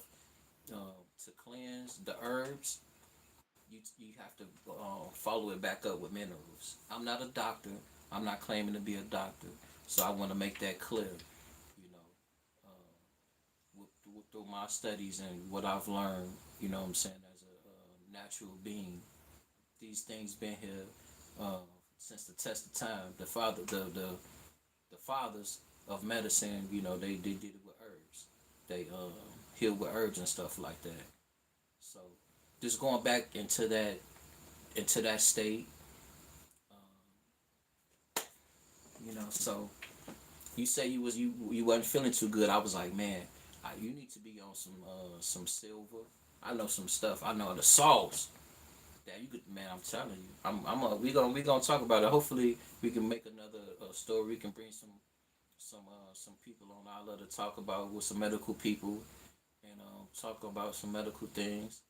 to cleanse the herbs, you have to follow it back up with minerals. I'm not a doctor. I'm not claiming to be a doctor, so I want to make that clear. You know, through my studies and what I've learned, what I'm saying, as a natural being, these things been here uh, since the test of time. The fathers of medicine, they did it with herbs. They healed with herbs and stuff like that. So just going back into that state, so you say you wasn't feeling too good. I was like, man, you need to be on some silver. I know some stuff. I know the salts that you could. Man, I'm telling you, we gonna talk about it. Hopefully, we can make another story. We can bring some people on. I love to talk about with some medical people and talk about some medical things.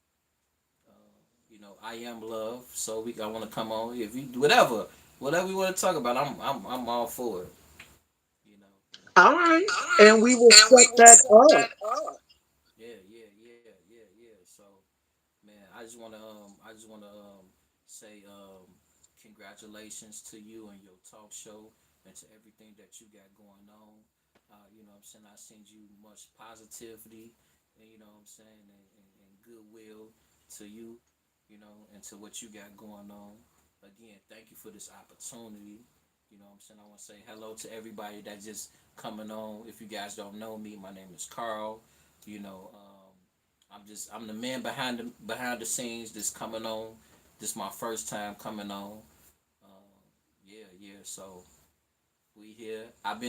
I am love. So I want to come on. If you whatever we want to talk about, I'm all for it. You know. All right. And we will set that up. I just wanna say congratulations to you and your talk show and to everything that you got going on. You know what I'm saying? I send you much positivity and you know what I'm saying and goodwill to you, you know, and to what you got going on. Again, thank you for this opportunity. You know what I'm saying? I want to say hello to everybody that just coming on. If you guys don't know me, my name is Carl. You know, I'm the man behind the scenes that's coming on. This is my first time coming on. Yeah. So we here. I've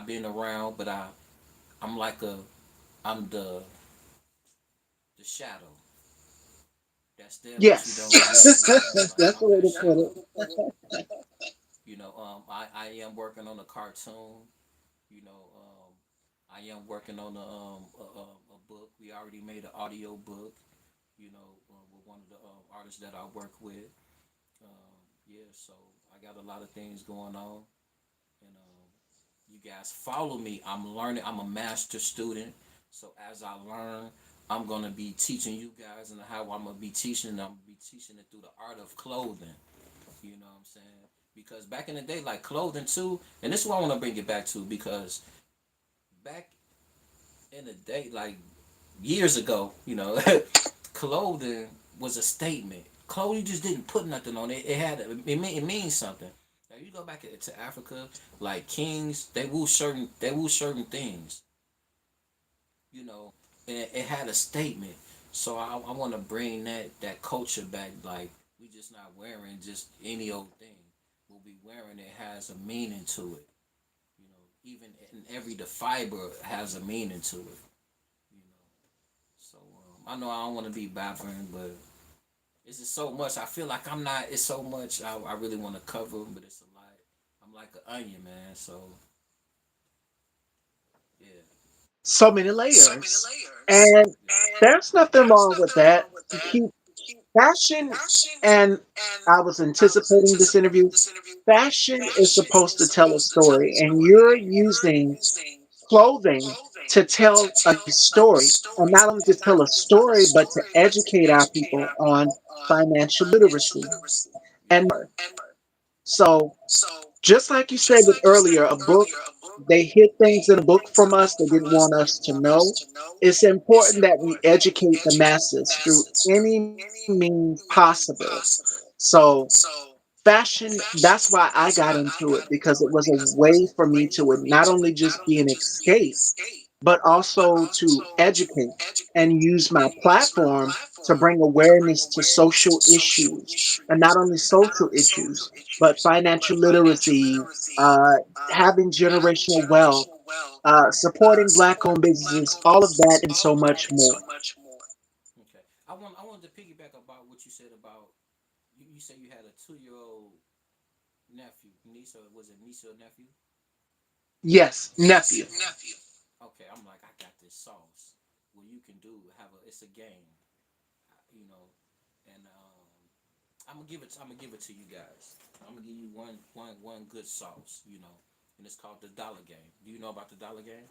been around, but I'm like a I'm the shadow that's there, but you don't Yes. really know. That's the I'm way that to put shadow. it. You know, I am working on a cartoon. You know, I am working on a book. We already made an audio book. You know, with one of the artists that I work with. Yeah, so I got a lot of things going on, and you guys follow me. I'm learning. I'm a master student. So as I learn, I'm gonna be teaching you guys, and how I'm gonna be teaching. I'm gonna be teaching it through the art of clothing. You know what I'm saying? Because back in the day, like clothing too, and this is what I want to bring it back to because back in the day, like years ago, you know, clothing was a statement. Clothing just didn't put nothing on it. It means something. Now you go back to Africa, like kings, they wore certain things, you know, and it had a statement. So I want to bring that culture back. Like we just not wearing just any old thing. What we wearing it has a meaning to it. You know, even in every the fiber has a meaning to it. You know, so I know I don't want to be babbling, but it's just so much. I feel like I'm not. It's so much. I really want to cover, but it's a lot. I'm like an onion, man. So yeah, So many so many layers. layers. And And there's nothing there's wrong with nothing that. wrong with that. Keep fashion, Fashion, and and I was I was anticipating this anticipating interview. this interview. Fashion is Fashion supposed is to tell a supposed to tell a story, and story, you're and you're using using clothing clothing to to tell a tell a story. And story, not only to and not tell a only to tell a story, but to story, but to educate our educate people our on people on financial financial literacy literacy. and Yeah, more. and more. So, So, just like you said just it like you said earlier, it a book, earlier, a book, they hid they things in a hid book things in from a us book they from didn't us want they us didn't to want us know. to know. It's It's important that we important that we educate the educate the masses through masses through any any means means possible. possible. So, So, fashion, fashion, that's why I that's got why I into it got because into it it was a because it was way for a me way to for me not to only not just be only an just be an escape, escape, but but also to also to educate educate and use my and use my platform to platform bring to bring awareness to awareness to social social issues. And not issues, only and not social only social issues, but issues, but financial financial literacy, literacy, uh, uh, having having generational wealth, generational wealth, supporting black owned supporting black businesses, owned all of that, businesses, and all so of that, much and so more. much more. Okay, I wanted to piggyback about what you said about you said you had a 2 year old nephew, niece, or was it niece or nephew? Yes, Yes, nephew. nephew. Okay, I'm like, I got this sauce. What you can do, it's a game, you know, and I'm gonna give it to you guys. I'm gonna give you one good sauce, you know, and it's called the dollar game. Do you know about the dollar game?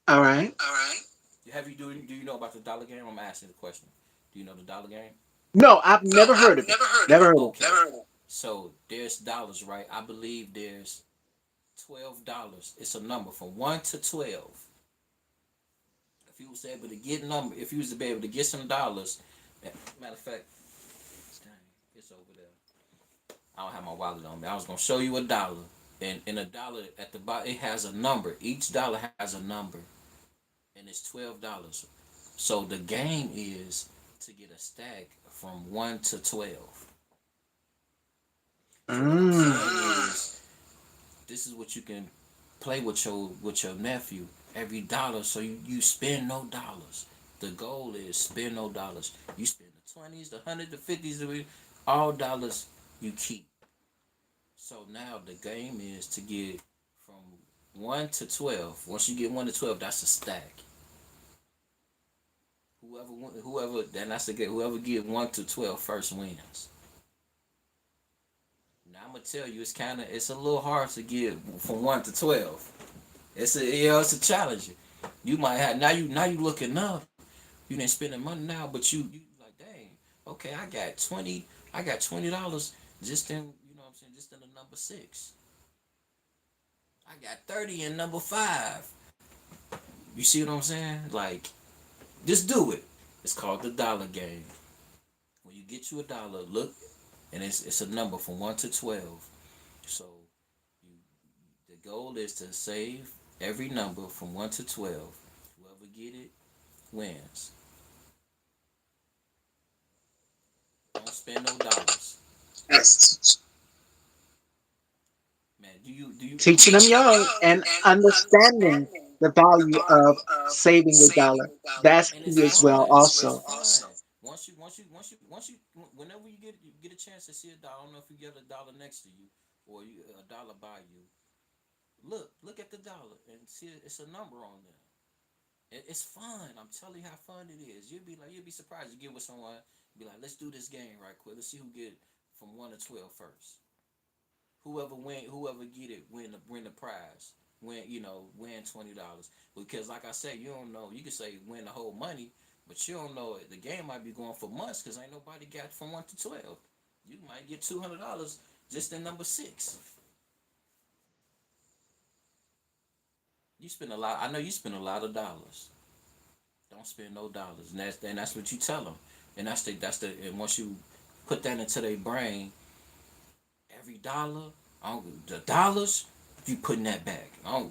All right. All right. Do you know about the dollar game? I'm asking the question. Do you know the dollar game? No, I've No, never I've heard of it. never heard of Never it. heard of Okay. Never heard of it. So there's dollars, right? I believe there's $12. It's a number from 1 to 12. If you was able to get number, if you was to be able to get some dollars, matter of fact, dang, it's over there. I don't have my wallet on me. I was gonna show you a dollar, and in a dollar at the bottom it has a number. Each dollar has a number, and it's $12. So the game is to get a stack from 1 to 12. it. So what I'm saying Mm. is, this is what you can play with your nephew. Every dollar, so you spend no dollars. The goal is spend no dollars. You spend the 20s, the 100s, the 50s, all dollars you keep. So now the game is to get from 1 to 12. Once you get 1 to 12, that's a stack. Then that's the game. Whoever get 1 to 12 first wins. Now I'm gonna tell you, it's a little hard to get from 1 to 12. It's a challenge. You might have now you looking up. You didn't spend the money now, but you Okay, I got $20 just in, what I'm saying, just in the number six. I got 30 in number five. You see what I'm saying? Like, just do it. It's called the dollar game. When you get you a dollar, look, and it's a number from 1 to 12. So you, the goal is to save every number from 1 to 12. Whoever get it wins. Don't spend no dollars. Yes. Man, do you Teaching them young and understanding the value of saving a dollar. That's and key as well, also. it's fun. Whenever you get a chance to see a dollar, I don't know if you get a dollar next to you or a dollar by you. Look at the dollar and see it's a number on there. It's fun. I'm telling you how fun it is. You'll be surprised. You get with someone, be like, let's do this game right quick. Let's see who get from 1 to 12 first. Whoever get it win the prize. Win $20. Because like I said, you don't know. You can say win the whole money, but you don't know the game might be going for months because ain't nobody got from 1 to 12. You might get $200 just in number six. You spend a lot. I know you spend a lot of dollars. Don't spend no dollars, and that's what you tell them. And and once you put that into their brain, every dollar, the dollars, you putting that back. Now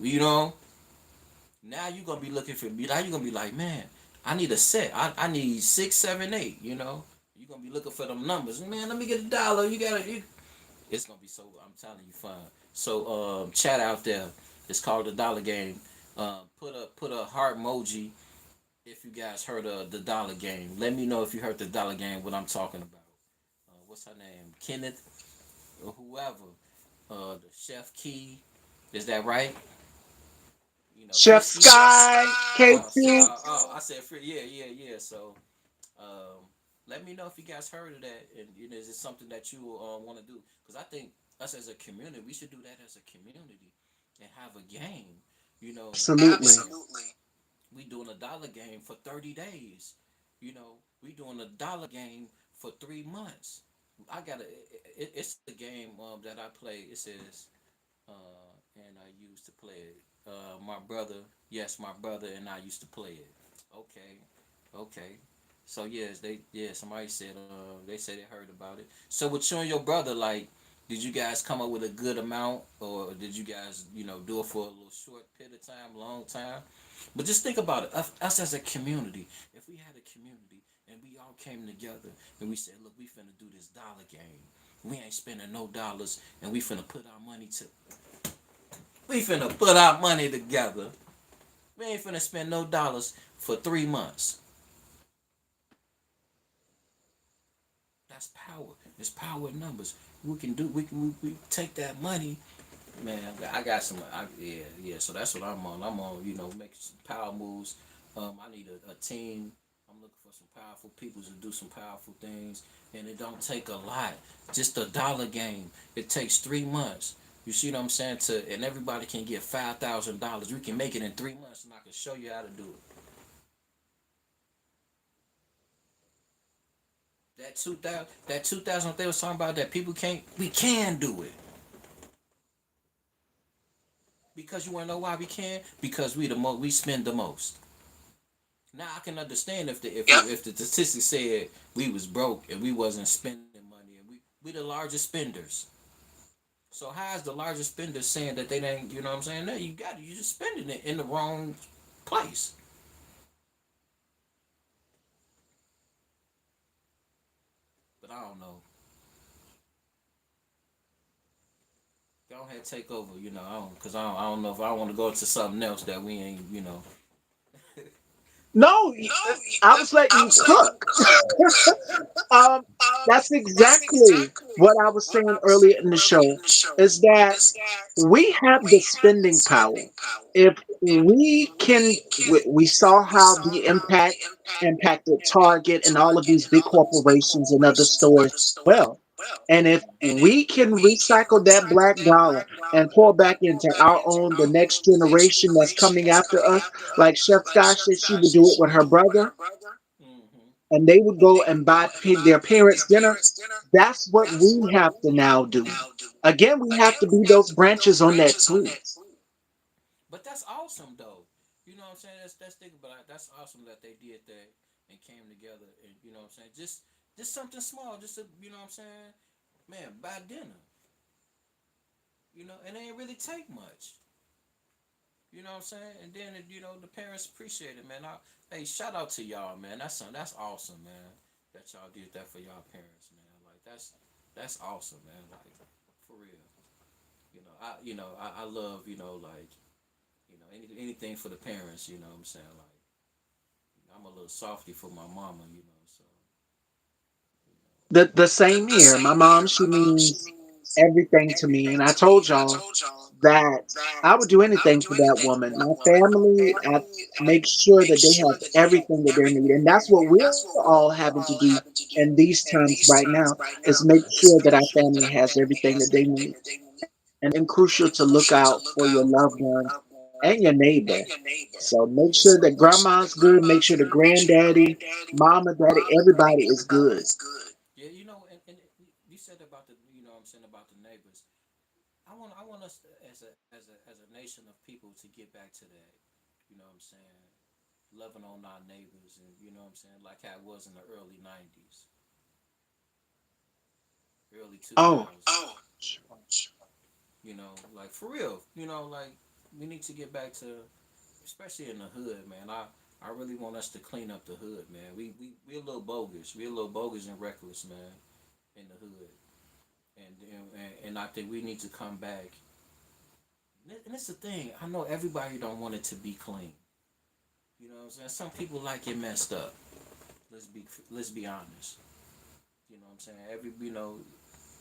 you're gonna be looking for me. Now you're gonna be like, man, I need a set. I need 6, 7, 8. You're gonna be looking for them numbers. Man, let me get $1. It's gonna be so. I'm telling you, fun. So chat out there. It's called the dollar game. Put a heart emoji if you guys heard of the dollar game. Let me know if you heard the dollar game. What I'm talking about. What's her name? Kenneth or whoever. The Chef Key. Is that right? Chef Frisky. Sky, Oh, K2. I said free. Yeah, yeah, yeah. So, um, let me know if you guys heard of that, and is it something that you want to do? Because I think us as a community, we should do that as a community and have a game. Absolutely. We doing a dollar game for 30 days. We doing a dollar game for 3 months. It's a game that I play. It says and I used to play it. My brother, yes, my brother and I used to play it. Okay, okay. So yes, somebody said they said they heard about it. So with you and your brother, like, did you guys come up with a good amount, or did you guys do it for a little short period of time, long time? But just think about it. Us as a community, if we had a community and we all came together and we said, look, we finna do this dollar game. We ain't spending no dollars, and we finna put our money together. We ain't finna spend no dollars for 3 months. That's power. It's power in numbers. We take that money, man. I got some. Yeah, yeah. So that's what I'm on. I'm on. Make some power moves. I need a team. I'm looking for some powerful people to do some powerful things, and it don't take a lot. Just a dollar game. It takes 3 months. You see what I'm saying? And everybody can get $5,000. We can make it in 3 months, and I can show you how to do it. That 2,000 they was talking about that people can't. We can do it because you wanna know why we can? Because we spend the most. Now I can understand if the statistics said we was broke and we wasn't spending money, and we the largest spenders. So how is the largest spender saying that they didn't? You know what I'm saying? No, you got it. You just spending it in the wrong place. But I don't know. Go ahead, take over. Cause I don't know if I want to go to something else that we ain't. No, I was letting you cook. Um, that's exactly what I was saying earlier in the show. Is that we have the spending power. If we can, we saw how the impact impacted Target and all of these big corporations and other stores well. And if we can recycle that black dollar and pour back into our own, the next generation that's coming after us, like Chef Scott said she would do it with her brother, Mm-hmm. and they would go and buy their parents dinner. That's what we have to now do. Again, we have to be those branches on that tree. But that's awesome though. You know what I'm saying? That's thinking about it. That's awesome that they did that and came together and you know what I'm saying? Just something small, just to, you know what I'm saying? Man, buy dinner. You know, and it ain't really take much. You know what I'm saying? And then you know the parents appreciate it, man. Hey, shout out to y'all, man. That's awesome, man. That y'all did that for y'all parents, man. Like that's awesome, man. Like for real. I love like anything for the parents. You know what I'm saying? Like I'm a little softy for my mama. You know, so The same here. My mom, she means everything to me, and I told y'all that I would do anything for that woman. My family, I make sure that they have everything that they need, and that's what we're all having to do in these times right now is make sure that our family has everything that they need. And then crucial to look out for your loved ones and your neighbor. So make sure that grandma's good. Make sure the granddaddy, mama, daddy, everybody is good. yeah, and you said about the I'm saying about the neighbors. I want us as a nation of people to get back to that. You know what I'm saying? Loving on our neighbors, and you know what I'm saying, like how it was in the early '90s, early Oh, 2000s. Like for real. Like we need to get back to, especially in the hood, man. I really want us to clean up the hood, man. We a little bogus. We a little bogus and reckless, man, in the hood. And I think we need to come back. And it's the thing. I know everybody don't want it to be clean. You know what I'm saying? Some people like it messed up. Let's be honest. You know what I'm saying?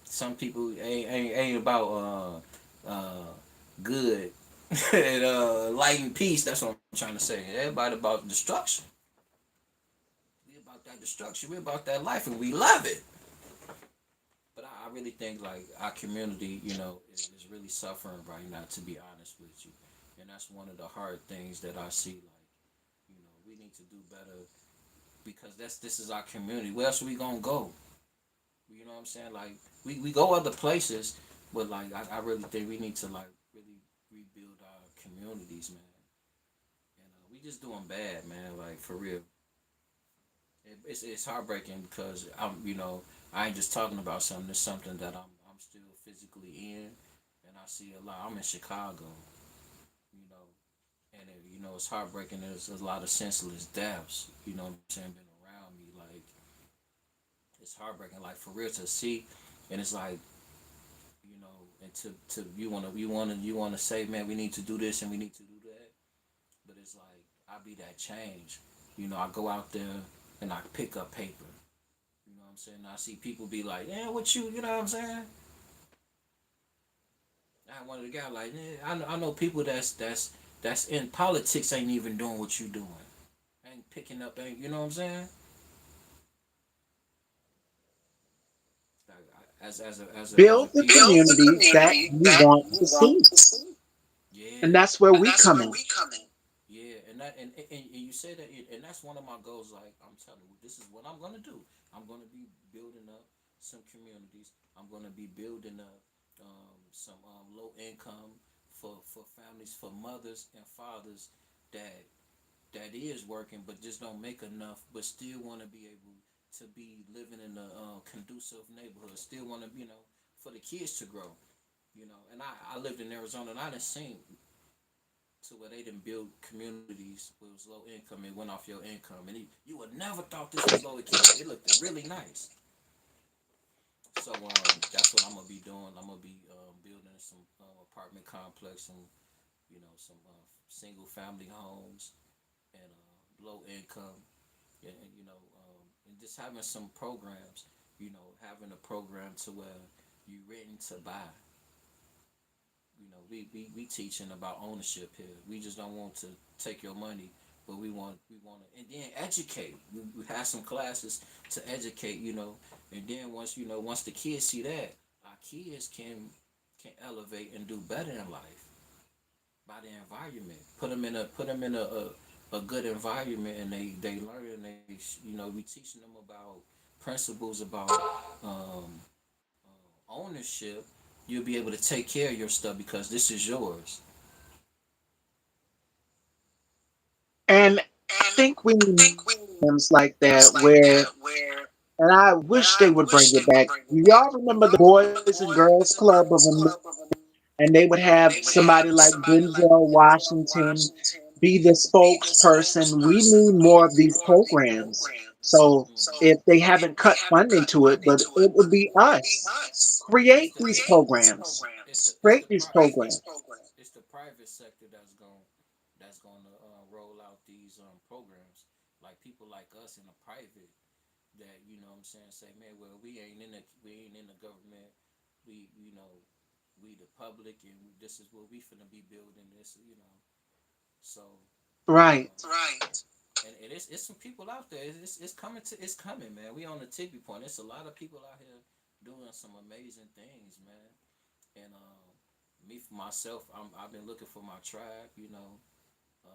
Some people ain't about good and light and peace. That's what I'm trying to say. Everybody about destruction. We about that destruction. We about that life, and we love it. But I really think like our community, is really suffering right now. To be honest with you, and that's one of the hard things that I see. Like, we need to do better because this is our community. Where else are we gonna go? You know what I'm saying? Like we go other places, but like I really think we need to like really rebuild our communities, man. And we just doing bad, man. Like for real. It's heartbreaking because I ain't just talking about something. It's something that I'm still physically in, and I see a lot. I'm in Chicago, you know, and it's heartbreaking. There's a lot of senseless deaths. You know what I'm saying? Been around me, like it's heartbreaking. Like for real to see, and it's like and to you wanna say, man, we need to do this and we need to do that, but it's like I be that change. I go out there and I pick up paper. You know what I'm saying? I see people be like, yeah, what you know what I'm saying? I one of the guys like, yeah, I know people that's in politics ain't even doing what you doing. Ain't picking up, ain't you know what I'm saying? Like, as a build the people. community that you want to see. And Yeah, that's where we come in. yeah, and you say that, and that's one of my goals. Like I'm telling you, this is what I'm gonna do. I'm gonna be building up some communities. I'm gonna be building up some low income for families, for mothers and fathers that that is working but just don't make enough, but still want to be able to be living in a conducive neighborhood. Still want to, for the kids to grow. And I lived in Arizona, and I done seen to where they didn't build communities where it was low income and went off your income, and you would never thought this was low income. It looked really nice. So that's what I'm gonna be doing. I'm gonna be building some apartment complex, some single family homes and low income, and just having some programs. Having a program to where you renting to buy. We teaching about ownership here. We just don't want to take your money, but we want to, and then educate. We have some classes to educate, and then once the kids see that, our kids can elevate and do better in life by the environment. Put them in a a good environment and they learn and they we teaching them about principles about um, ownership, you'll be able to take care of your stuff because this is yours. And I think we need programs like that where, and I wish they would bring it back. Do y'all remember the Boys and Girls Club of America? And they would have somebody like Denzel Washington be the spokesperson. We need more of these programs. So if they haven't cut funding to it, but it would be us. It's Create the these programs. it's Create the these programs. it's the private sector that's going to roll out these programs, like people like us in the private that what I'm saying, say, man, well, we ain't in the government, we we the public, and this is what we finna be building this. So Right. and it's some people out there. It's coming it's coming, man. We on the tippy point. It's a lot of people out here doing some amazing things, man. And me for myself, I've been looking for my tribe. Um,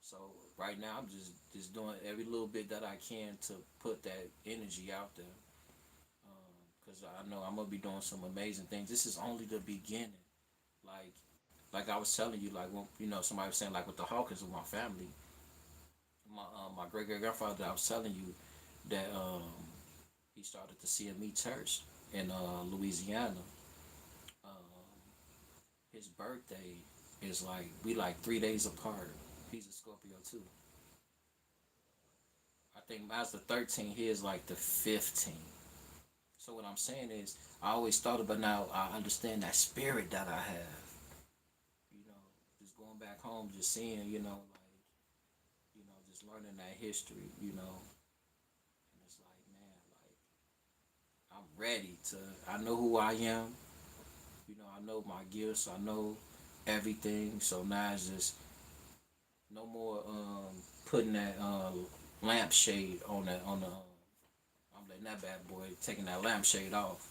so right now, I'm just doing every little bit that I can to put that energy out there. Because I know I'm gonna be doing some amazing things. This is only the beginning. Like like I was telling you, like when somebody was saying, like with the Hawkins with my family, my great great grandfather. I was telling you that he started the CME Church in Louisiana. Um, his birthday is like we like 3 days apart. He's a Scorpio too. I think mine's the 13th. He is like the 15th. So what I'm saying is, I always thought about now. I understand that spirit that I have. You know, just going back home, just seeing, like, just learning that history. And it's like, man, like I'm ready to. I know who I am. I know my gifts. I know everything. So now it's just no more putting that lampshade on the. I'm letting that bad boy taking that lampshade off.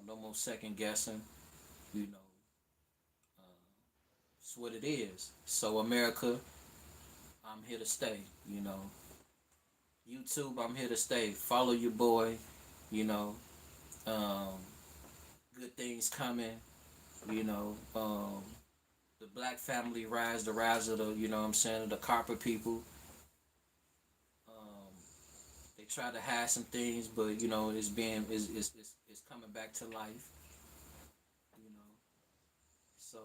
No more second guessing. You know, it's what it is. So America, I'm here to stay. YouTube, I'm here to stay. Follow your boy. You know, um, good things coming. You know, the black family rise, the rise of the, what I'm saying, the copper people. Um, they try to hide some things, but it's coming back to life. You know, so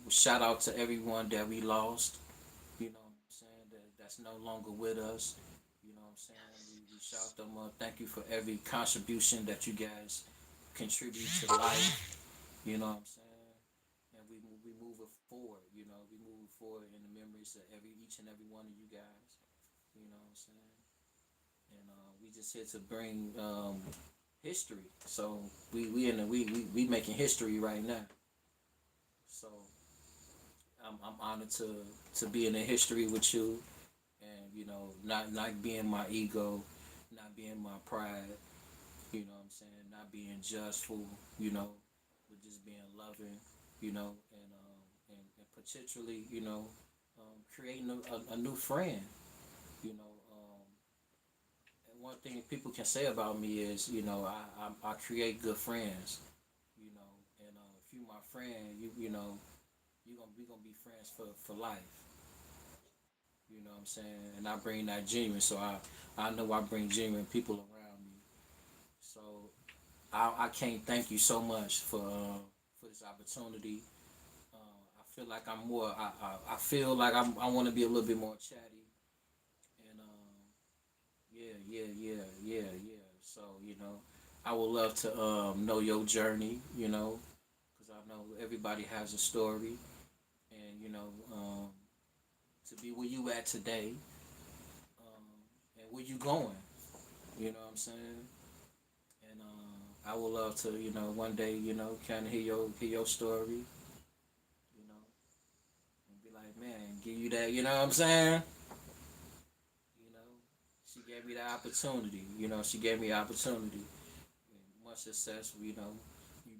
shout out to everyone that we lost. What I'm saying, that's no longer with us. What I'm saying, we shout them up. Thank you for every contribution that you guys contribute to life. What I'm saying, and we move it forward. We move it forward in the memories of each and every one of you guys. What I'm saying, and we just here to bring history. So we in the, we making history right now. So I'm honored to be in the history with you, and not being my ego, not being my pride. What I'm saying, not being judgeful. But just being loving. And particularly creating a new friend. You know. And one thing people can say about me is, I create good friends. And if you my friend, we gonna be friends for life. What I'm saying? And I bring that genuine, so I know I bring genuine people around me. So I can't thank you so much for this opportunity. I feel like I'm more. I feel like I want to be a little bit more chatty. And yeah. So I would love to know your journey. Because I know everybody has a story, and to be where you at today, and where you going. What I'm saying? And I would love to, one day, kind of hear your story, and be like, man, give you that. You know what I'm saying? You know, she gave me the opportunity. She gave me opportunity. And much success. You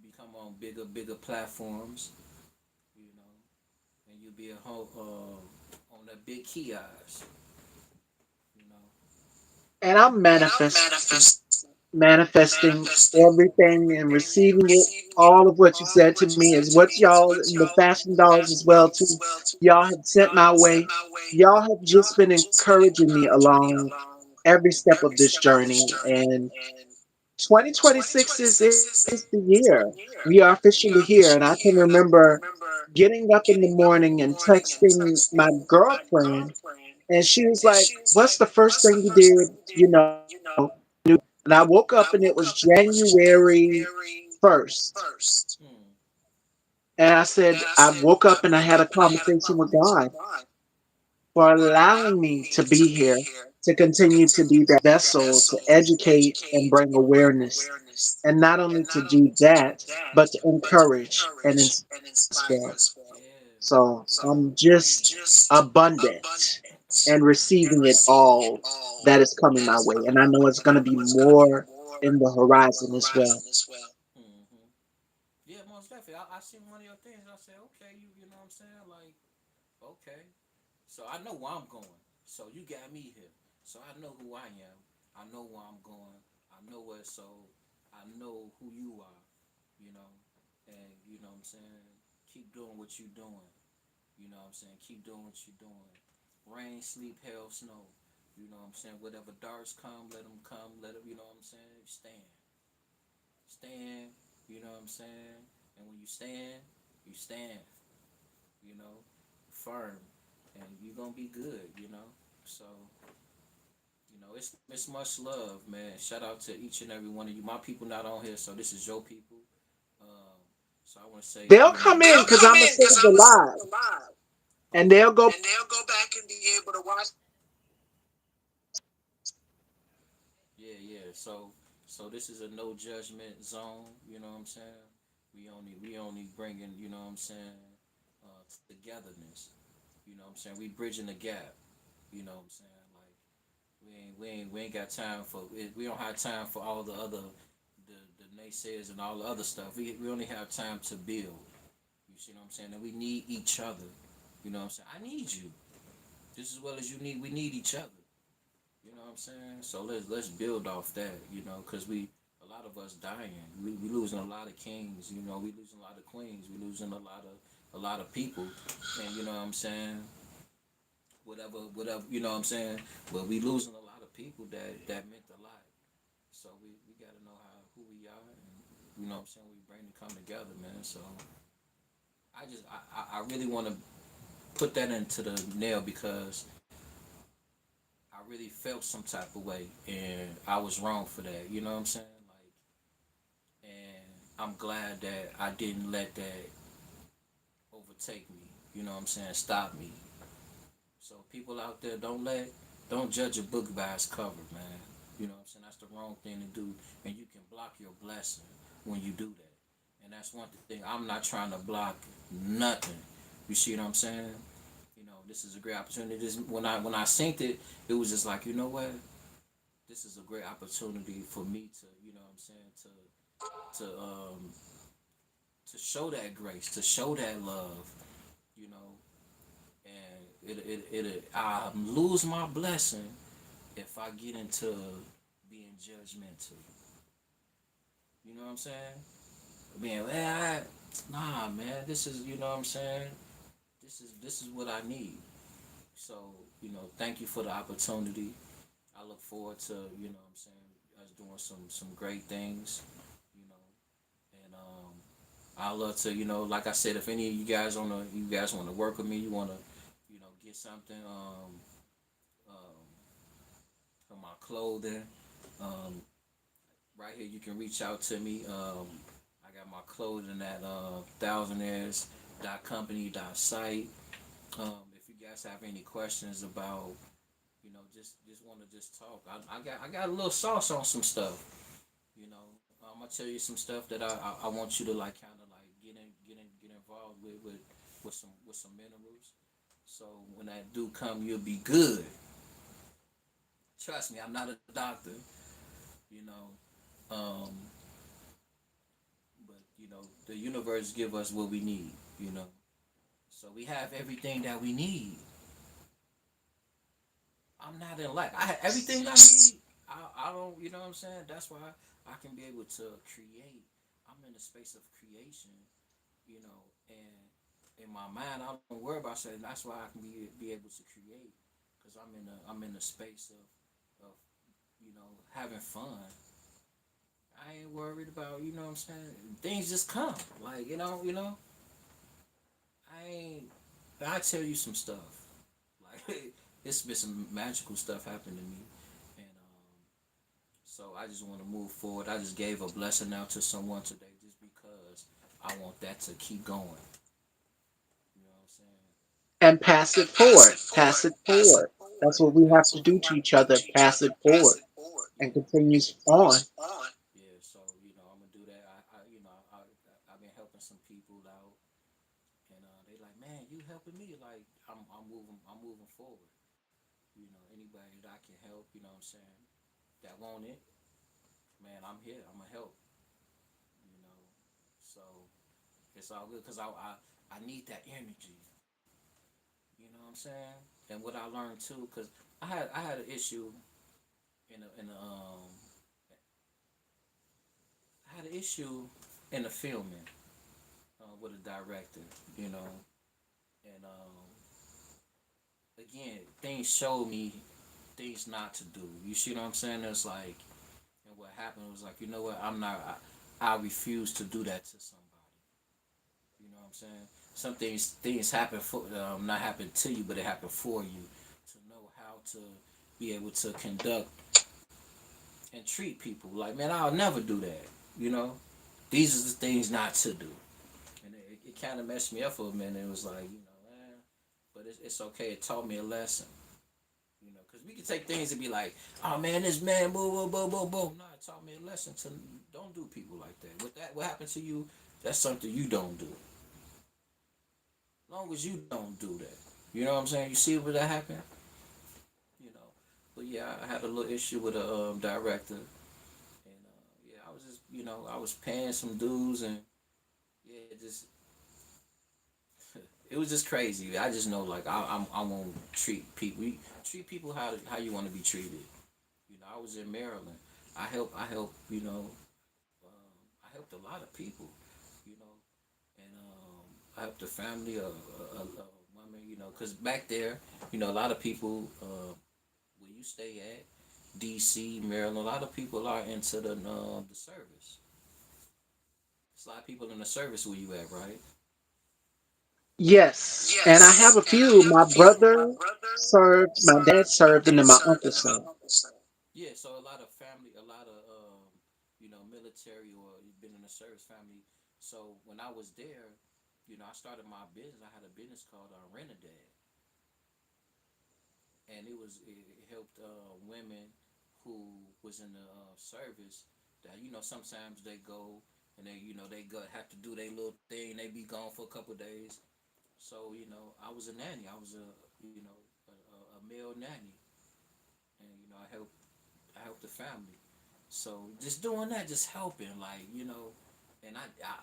become on bigger platforms. You know, and you'll be at home on that big kiosk, you know. And I'm manifesting everything and receiving it. All of what you said to me is what y'all and the fashion dolls as well too. Y'all have sent my way. Y'all have just been encouraging me along every step of this journey. And 2026 is the year. We are officially here. And I can remember getting up in the morning and texting my girlfriend, and she was like, "What's the first thing you did? You know, and I woke up and it was January 1st. Hmm. And I said, I woke up and I had a conversation with God for allowing me to be here, to continue to be that vessel, to educate and bring awareness. And not only to do that, but to encourage and inspire as well. Yeah. So I'm just abundant and receiving it all that is coming my way. And I know it's going to be more in the horizon as well. Hmm. Yeah, most definitely. I seen one of your things. And I said, okay, you know what I'm saying? Like, okay. So I know where I'm going. So you got me here. So I know who I am. I know where I'm going. I know where. So I know who you are. You know, and you know what I'm saying. Keep doing what you're doing. You know what I'm saying. Keep doing what you're doing. Rain, sleep, hail, snow. You know what I'm saying. Whatever darts come, let them come. Let them. You know what I'm saying. Stand, stand. You know what I'm saying. And when you stand. You know, firm, and you're gonna be good. You know, so it's much love, man. Shout out to each and every one of you. My people not on here, so this is your people. Um, so I want to say, They'll come in because I'm going to save the live. And okay, they'll go back and be able to watch the replay. yeah. So this is a no judgment zone. You know what I'm saying? We only bringing, you know what I'm saying, togetherness. You know what I'm saying? We bridging the gap. You know what I'm saying? Like we ain't got time for it. We don't have time for all the other the naysayers and all the other stuff. We only have time to build. You see what I'm saying? And we need each other. You know what I'm saying? I need you just as well as you need. We need each other. You know what I'm saying? So let's build off that. You know, cause a lot of us dying. We losing a lot of kings. You know, we losing a lot of queens. We losing a lot of people. And you know what I'm saying? Whatever. You know what I'm saying? But we losing a lot of people that meant a lot. So we gotta know who we are, and you know what I'm saying. We bring to come together, man. So I really want to put that into the nail because I really felt some type of way, and I was wrong for that. You know what I'm saying? Like, and I'm glad that I didn't let that overtake me. You know what I'm saying? Stop me. So people out there, don't judge a book by its cover, man. You know what I'm saying? That's the wrong thing to do, and you can block your blessing when you do that. And that's one thing. I'm not trying to block nothing. You see what I'm saying? You know, this is a great opportunity. When I synced it, it was just like, you know what? This is a great opportunity for me to, you know what I'm saying, to show that grace, to show that love, you know, and I lose my blessing if I get into being judgmental. You know what I'm saying? Being nah, man. This is, you know what I'm saying. This is what I need. So thank you for the opportunity. I look forward to what I'm saying, us doing some great things. You know, and I love to like I said, if any of you guys want to work with me, you want to get something for my clothing. Um, right here, you can reach out to me. I got my clothing at thousandaires.company.site. If you guys have any questions about, just want to just talk. I got a little sauce on some stuff. I'm gonna tell you some stuff that I want you to like kind of like get involved with some minerals. So when that do come, you'll be good. Trust me, I'm not a doctor. You know, um, but the universe give us what we need. So we have everything that we need. I'm not in lack. I have everything I need. I don't, you know what I'm saying? That's why I can be able to create. I'm in the space of creation, you know, and in my mind, I don't worry about something. That's why I can be able to create, because I'm in the space of having fun. I ain't worried about, you know what I'm saying? Things just come. Like, I ain't I tell you some stuff. Like it's been some magical stuff happening to me. And so I just want to move forward. I just gave a blessing out to someone today just because I want that to keep going. You know what I'm saying? And pass it forward. Pass it forward. That's what we have to do to each other. Pass it forward and Yeah. continues on. Yeah, so I'm gonna do that. I've been helping some people out, and they like, man, you helping me. Like I'm moving forward. Anybody that I can help, you know what I'm saying, that want it, man, I'm here. I'm gonna help. You know, so it's all good because I need that energy. You know what I'm saying? And what I learned too, because I had an issue in the I had an issue in the filming with a director. You know, and again, things showed me things not to do. You see what I'm saying? It's like, and what happened was like, you know what? I'm not. I refuse to do that to somebody. You know what I'm saying? Some things happen for not happen to you, but it happen for you to know how to be able to conduct and treat people. Like, man, I'll never do that. You know, these are the things not to do, and it kind of messed me up for a minute. It was like, man, but it's okay. It taught me a lesson. Because we can take things and be like, oh man, this man, boom, boom, boom, boom, boom. No, it taught me a lesson to don't do people like that. What happened to you, that's something you don't do. As long as you don't do that. You know what I'm saying? You see what that happened? You know. But yeah, I had a little issue with a director. And yeah, I was just, I was paying some dues and yeah, just, it was just crazy. I just know, like, I won't treat people. Treat people how you want to be treated. I was in Maryland. I help, I helped a lot of people, you know, and I helped a family, a woman, because back there, a lot of people, where you stay at, D.C., Maryland, a lot of people are into the service. There's a lot of people in the service where you at, right? Yes. And I have a few. My brother served, my dad served, and then my uncle served. Yeah, so a lot of family, a lot of military or you've been in a service family. So when I was there, I started my business. I had a business called Renadad, and it helped women who was in the service that sometimes they go and they go have to do their little thing. They be gone for a couple of days. So I was a nanny. I was a male nanny, and I helped the family. So just doing that, just helping, like and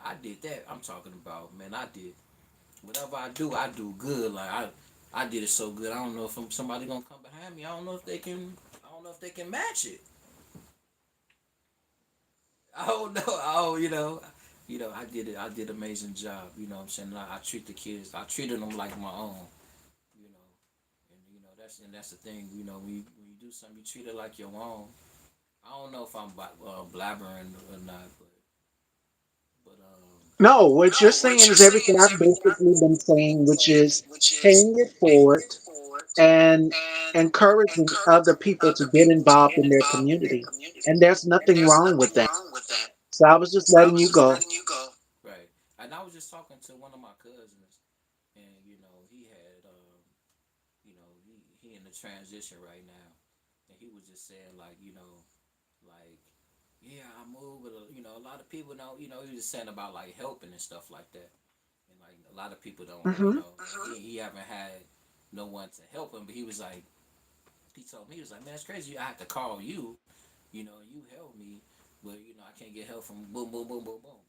I did that. I'm talking about, man. I did whatever I do good. Like I did it so good. I don't know if somebody gonna come behind me. I don't know if they can. I don't know if they can match it. I don't know. Oh, I did it. I did an amazing job. You know what I'm saying? I treat the kids. I treated them like my own. You know, and that's the thing. When you do something, you treat it like your own. I don't know if I'm blabbering or not, but. No, what you're saying is everything I've basically been saying, which is paying it forward and encouraging other people to get involved in their community. And there's nothing wrong with that. So I was just letting you go. Right. And I was just talking to one of my cousins, and he had, he in the transition right now, and he was just saying like, like, yeah, I move with a lot of people don't, he was saying about like helping and stuff like that, and like a lot of people don't, Hmm. he haven't had no one to help him, but he was like, he told me, he was like, man, it's crazy, I have to call you, and you help me, but I can't get help from boom, boom, boom, boom, boom.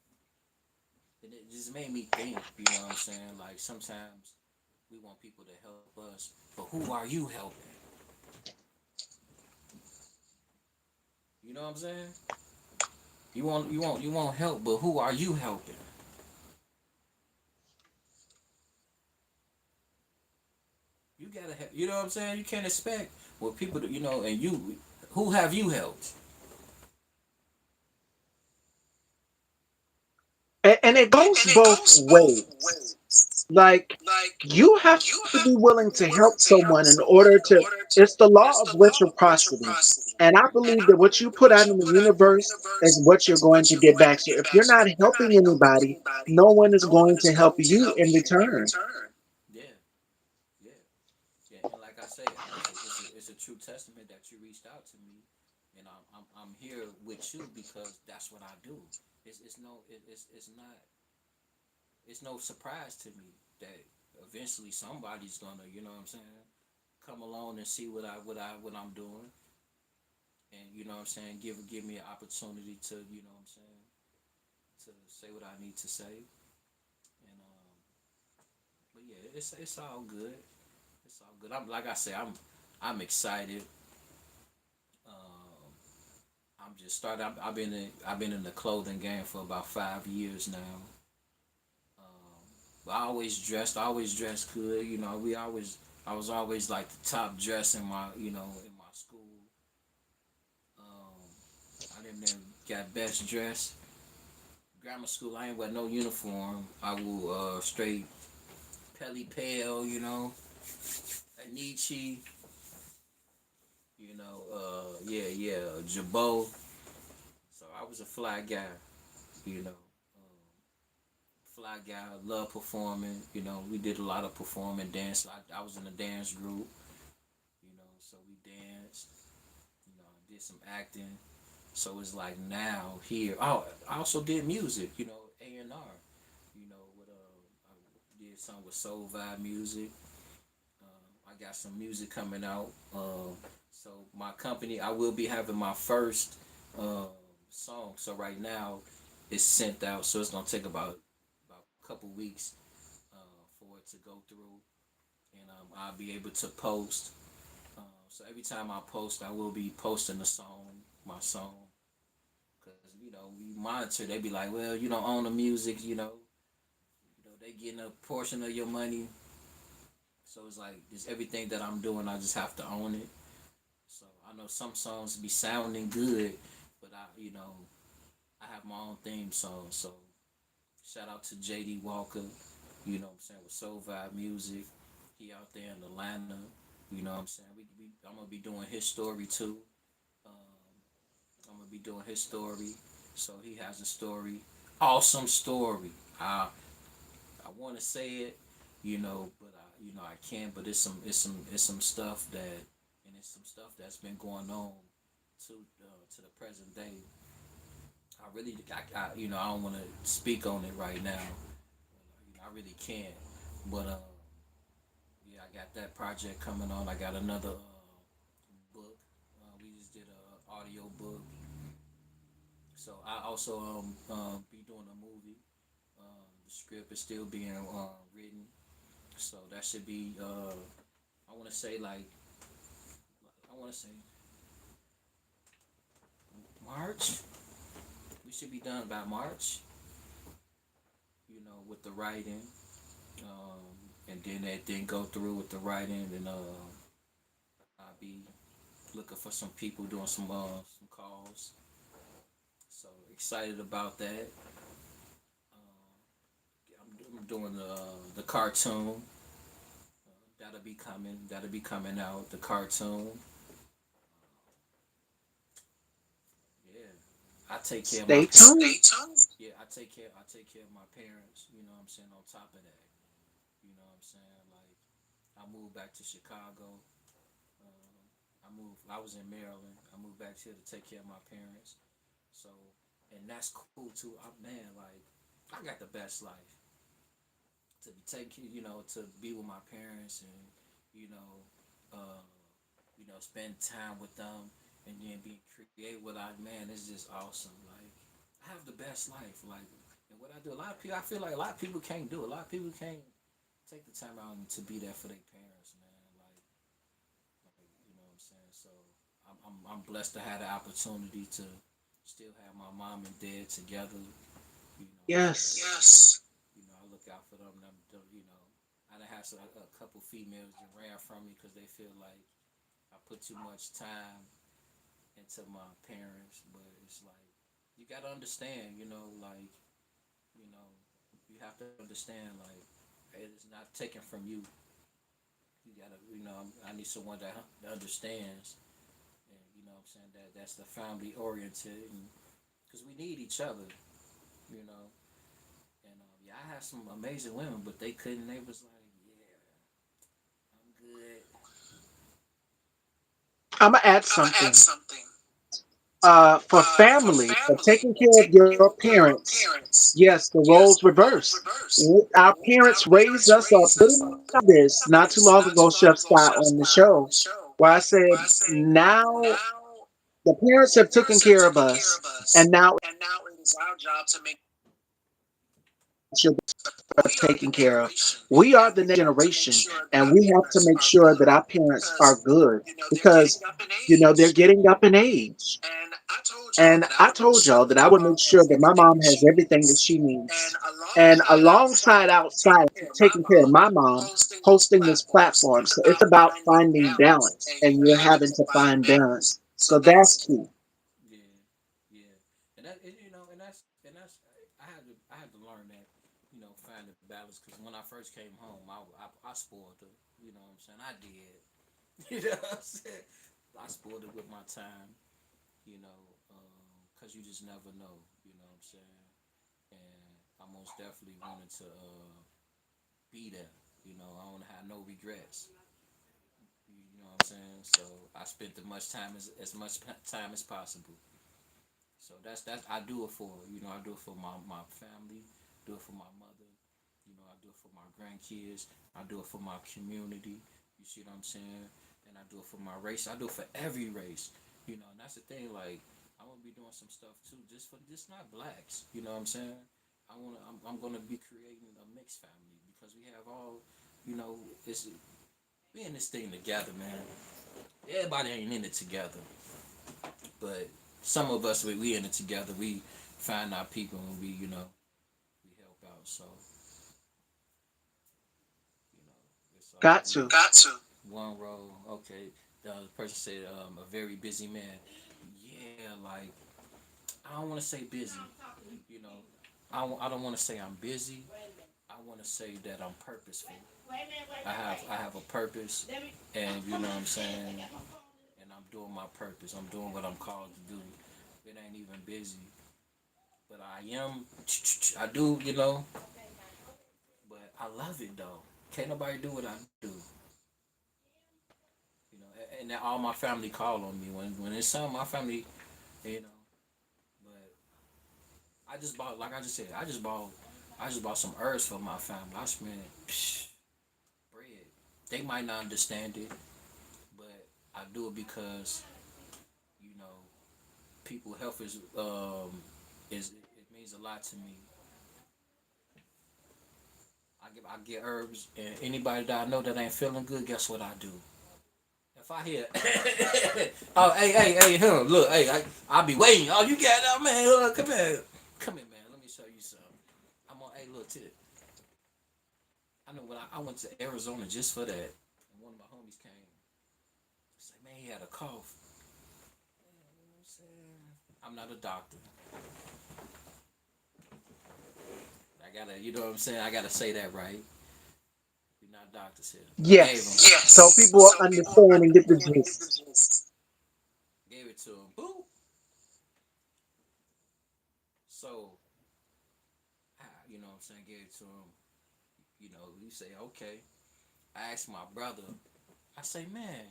and it just made me think. You know what I'm saying? Like sometimes we want people to help us, but who are you helping? You know what I'm saying? You want help, but who are you helping? You gotta help. You know what I'm saying? You can't expect what people do. And you, who have you helped? And it goes both ways. Like, you have to be willing to help someone in order to, it's the law of reciprocity. And I believe that what you put out in the universe is what you're going to get back. So if you're not helping anybody, no one is going to help you in return. Yeah, yeah, yeah. And like I say, it's a true testament that you reached out to me, and I'm here with you because that's what I do. It's no surprise to me that eventually somebody's gonna, what I'm saying, come along and see what I'm doing, and what I'm saying, give me an opportunity to, what I'm saying, to say what I need to say, and but yeah, it's all good. It's all good. I'm like I say, I'm excited. Um, I'm just started. I've been in the clothing game for about 5 years now. But I always dressed good. I was always like the top dress in my school. I didn't got best dress. Grammar school, I ain't wear no uniform. I will straight Pelly Pale, a Nietzsche, yeah, yeah, Jabot. So I was a fly guy, you know. Fly guy, love performing. We did a lot of performing dance. I was in a dance group, so we danced. I did some acting. So it's like now here. Oh, I also did music. A&R. With I did some with Soul Vibe Music. I got some music coming out. So my company, I will be having my first um, song. So right now, it's sent out. So it's gonna take about a couple weeks for it to go through, and I'll be able to post. So every time I post, I will be posting my song, because we monitor. They be like, well, you don't own the music. They getting a portion of your money. So it's like just everything that I'm doing, I just have to own it. So I know some songs be sounding good, but I have my own theme song. So shout out to JD Walker, what I'm saying, with Soul Vibe Music. He out there in Atlanta, what I'm saying. I'm gonna be doing his story too. Um, I'm gonna be doing his story. So he has a story, awesome story. I want to say it, but I can't. But it's some stuff that's been going on to the present day. I really, I don't want to speak on it right now. I really can't. But yeah, I got that project coming on. I got another book. We just did a audio book. So I also be doing a movie. The script is still being written. So that should be I want to say like I want to say March. We should be done by March. With the writing, and then that didn't go through with the writing, and I'll be looking for some people doing some calls. So excited about that. I'm doing the cartoon. That'll be coming out. The cartoon. Yeah, I take care of my Stay parents. tuned. Yeah, I take care of my parents. What I'm saying. On top of that, what I'm saying. Like I moved back to Chicago. I was in Maryland. I moved back here to take care of my parents. So, and that's cool too. Man, like I got the best life to be taking, to be with my parents, and you know, uh, spend time with them, and then being creative with our man. It's just awesome. Like I have the best life. Like And what I do, a lot of people, I feel like a lot of people can't do it. A lot of people can't take the time out to be there for their parents, man. You know what I'm saying? So I'm blessed to have the opportunity to still have my mom and dad together. You know, Yes. you know, I look out for them. You know, I done had a couple females that ran from me because they feel like I put too much time into my parents. But it's like you gotta understand, you know, like you know, you have to understand, like it is not taken from you. You gotta, you know, I need someone that understands, and you know, what I'm saying that's the family oriented, and because we need each other, you know. And yeah, I had some amazing women, but they couldn't. They was like, yeah, I'm good. I'm gonna add something. For family, for taking care of your parents, yes, the roles reversed. Our parents raised us up. They know this not too long ago, Chef Scott on the show, where I said, now the parents have taken care of us, and now it is our job to make sure are taken care of. We are the next generation, and we have to make sure that our parents are good because, they're getting up in age. And I told y'all that I would make sure that my mom has everything that she needs. And alongside, outside, taking care of my mom, hosting this platform. So it's about finding balance, and you're having to find balance. So that's key. Yeah, yeah, you know, and that's I had to learn that, you know, find the balance because when I first came home, I spoiled her. You know what I'm saying? I did. You know what I'm saying? I spoiled it with my time. You know, because you just never know. You know what I'm saying? And I most definitely wanted to be there. You know, I don't have no regrets. You know what I'm saying? So I spent as much time as possible. So that's I do it for, you know, I do it for my family, do it for my mother, you know, I do it for my grandkids, I do it for my community. You see what I'm saying? And I do it for my race. I do it for every race. You know, and that's the thing. Like I'm gonna be doing some stuff too, just not blacks. You know what I'm saying? I'm gonna be creating a mixed family because we have all, you know, it's we in this thing together, man. Everybody ain't in it together, but some of us we in it together. We find our people and we we help out. So you know it's all Got to. one role. Okay, the person said a very busy man. Yeah, like I don't want to say busy. You know, I don't want to say I'm busy. I want to say that I'm purposeful. I have a purpose, and you know what I'm saying. And I'm doing my purpose. I'm doing what I'm called to do. It ain't even busy, but I am. I do, you know. But I love it though. Can't nobody do what I do. You know, and that all my family call on me when it's some my family, you know. But I just bought, like I just said, I just bought some herbs for my family. I spent bread. They might not understand it, but I do it because you know people health is it means a lot to me. I get herbs, and anybody that I know that ain't feeling good, guess what I do? If I hear, oh hey, him, look, hey, I'll be waiting. Oh, you got that man? Come here, man. Let me show you something. I'm on. Hey, look, tip. I know when I went to Arizona just for that, and one of my homies came. Say, man, he had a cough. You know what I'm saying? I'm not a doctor. I gotta, you know what I'm saying? I gotta say that right. We're not doctors here. I gave him. Yes. So people understand and get the gist. Gave it to him. Boop. So, you know what I'm saying? Gave it to him. You know, you say, okay. I asked my brother, I say, man,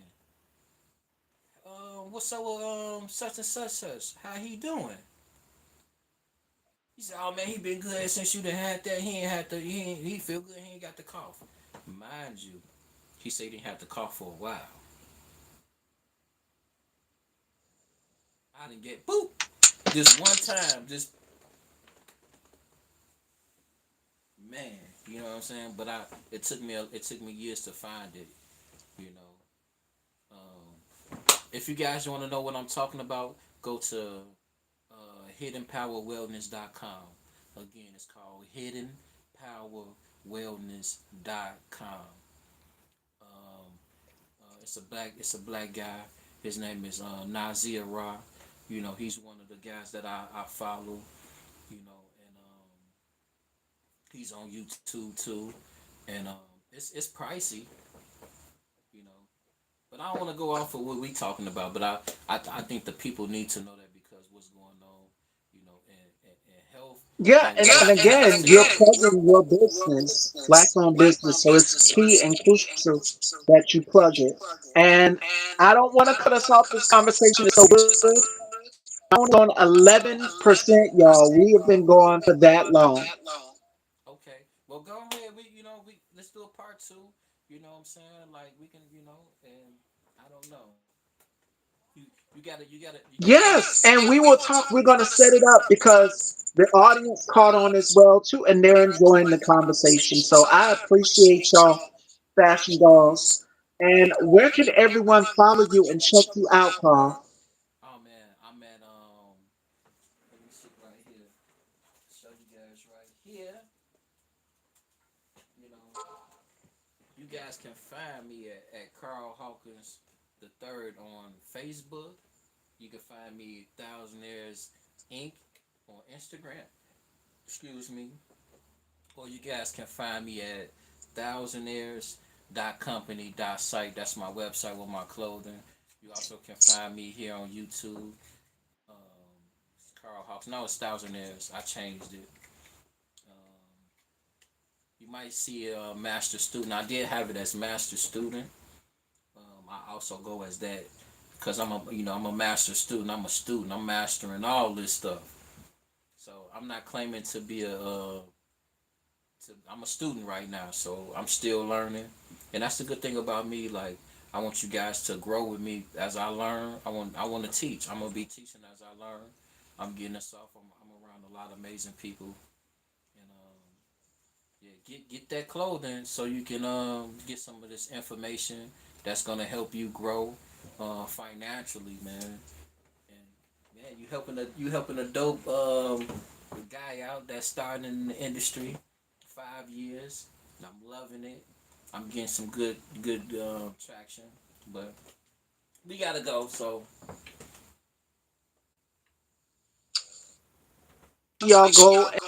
what's up with such and such? How he doing? He said, oh man, he been good since you done had that. He ain't had the he feel good, he ain't got the cough. Mind you, he said he didn't have the cough for a while. I didn't get boop. This one time, just man, you know what I'm saying. But it took me years to find it. You know, if you guys want to know what I'm talking about, go to hiddenpowerwellness.com. Again, it's called hiddenpowerwellness.com. Um, it's a black guy. His name is Nazir Ra. You know, he's one of the guys that I follow. You know, and he's on YouTube too. And it's pricey. You know, but I don't want to go off of what we talking about. But I think the people need to know that because what's going on, you know, in health Yeah, and wealth. and again, you're plugging your business, black owned business, so it's key and crucial that you plug it. And I don't want to cut us off. This conversation is so good. Only on 11%, y'all. We have been going for that long. Okay, well go ahead. We let's do a part two. You know what I'm saying? Like we can, and I don't know. You you gotta Yes, and we will talk. We're going to set it up because the audience caught on as well too, and they're enjoying the conversation. So I appreciate y'all, fashion dolls. And where can everyone follow you and check you out, Carl? Oh man, I'm at let me sit right here. Show you guys right here. You know, you guys can find me at Carl Hawkins the third on Facebook. You can find me Thousandaires Inc. on Instagram. Excuse me. Or you guys can find me at thousandaires.company.site. That's my website with my clothing. You also can find me here on YouTube. Carl Hawks. No, it's Thousandaires. I changed it. Um, you might see a master student. I did have it as master student. I also go as that because I'm a master student. I'm a student. I'm mastering all this stuff. So I'm not claiming to be I'm a student right now, so I'm still learning, and that's the good thing about me. Like I want you guys to grow with me as I learn. I want to teach. I'm gonna be teaching as I learn. I'm getting this off. I'm around a lot of amazing people, and yeah, get that clothing so you can get some of this information that's gonna help you grow financially, man. And man, you helping a dope guy out that's starting in the industry, 5 years. And I'm loving it. I'm getting some good traction, but we gotta go. So Y'all go and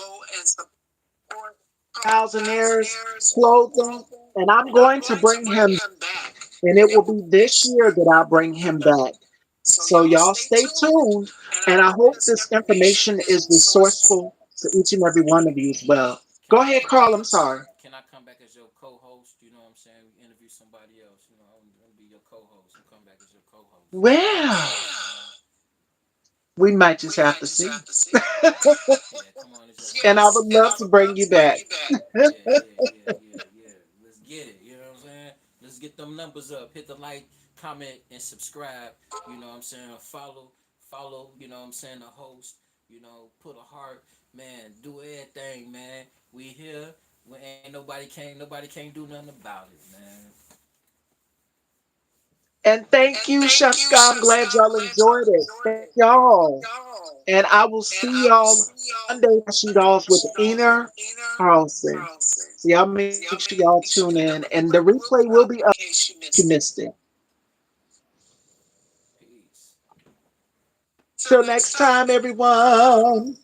thousandaires clothing, and I'm going to bring him back. And it will be this year that I'll bring him back. So y'all stay tuned, and I hope this information is resourceful to each and every one of you as well. can Go I ahead, come back? Carl. I'm sorry. Can I come back as your co-host? You know what I'm saying? We interview somebody else. I'm gonna be your co-host and come back as your co-host. Well, we might just have to see. Yeah, come on, it's your And I co-host. would love to bring you back. Yeah. Let's get it. You know what I'm saying? Let's get them numbers up. Hit the like, comment, and subscribe. You know what I'm saying? Follow. You know what I'm saying? The host. Put a heart. Man, do everything, man. We here. We ain't nobody can't do nothing about it, man. And thank you, Chef Scott. I'm glad y'all enjoyed it. Thank y'all. And I will see y'all Monday, Fashion Dolls with Ina Carlson. So y'all make sure y'all tune in. And the replay will be up in case you missed it. Peace. Till next time, everyone.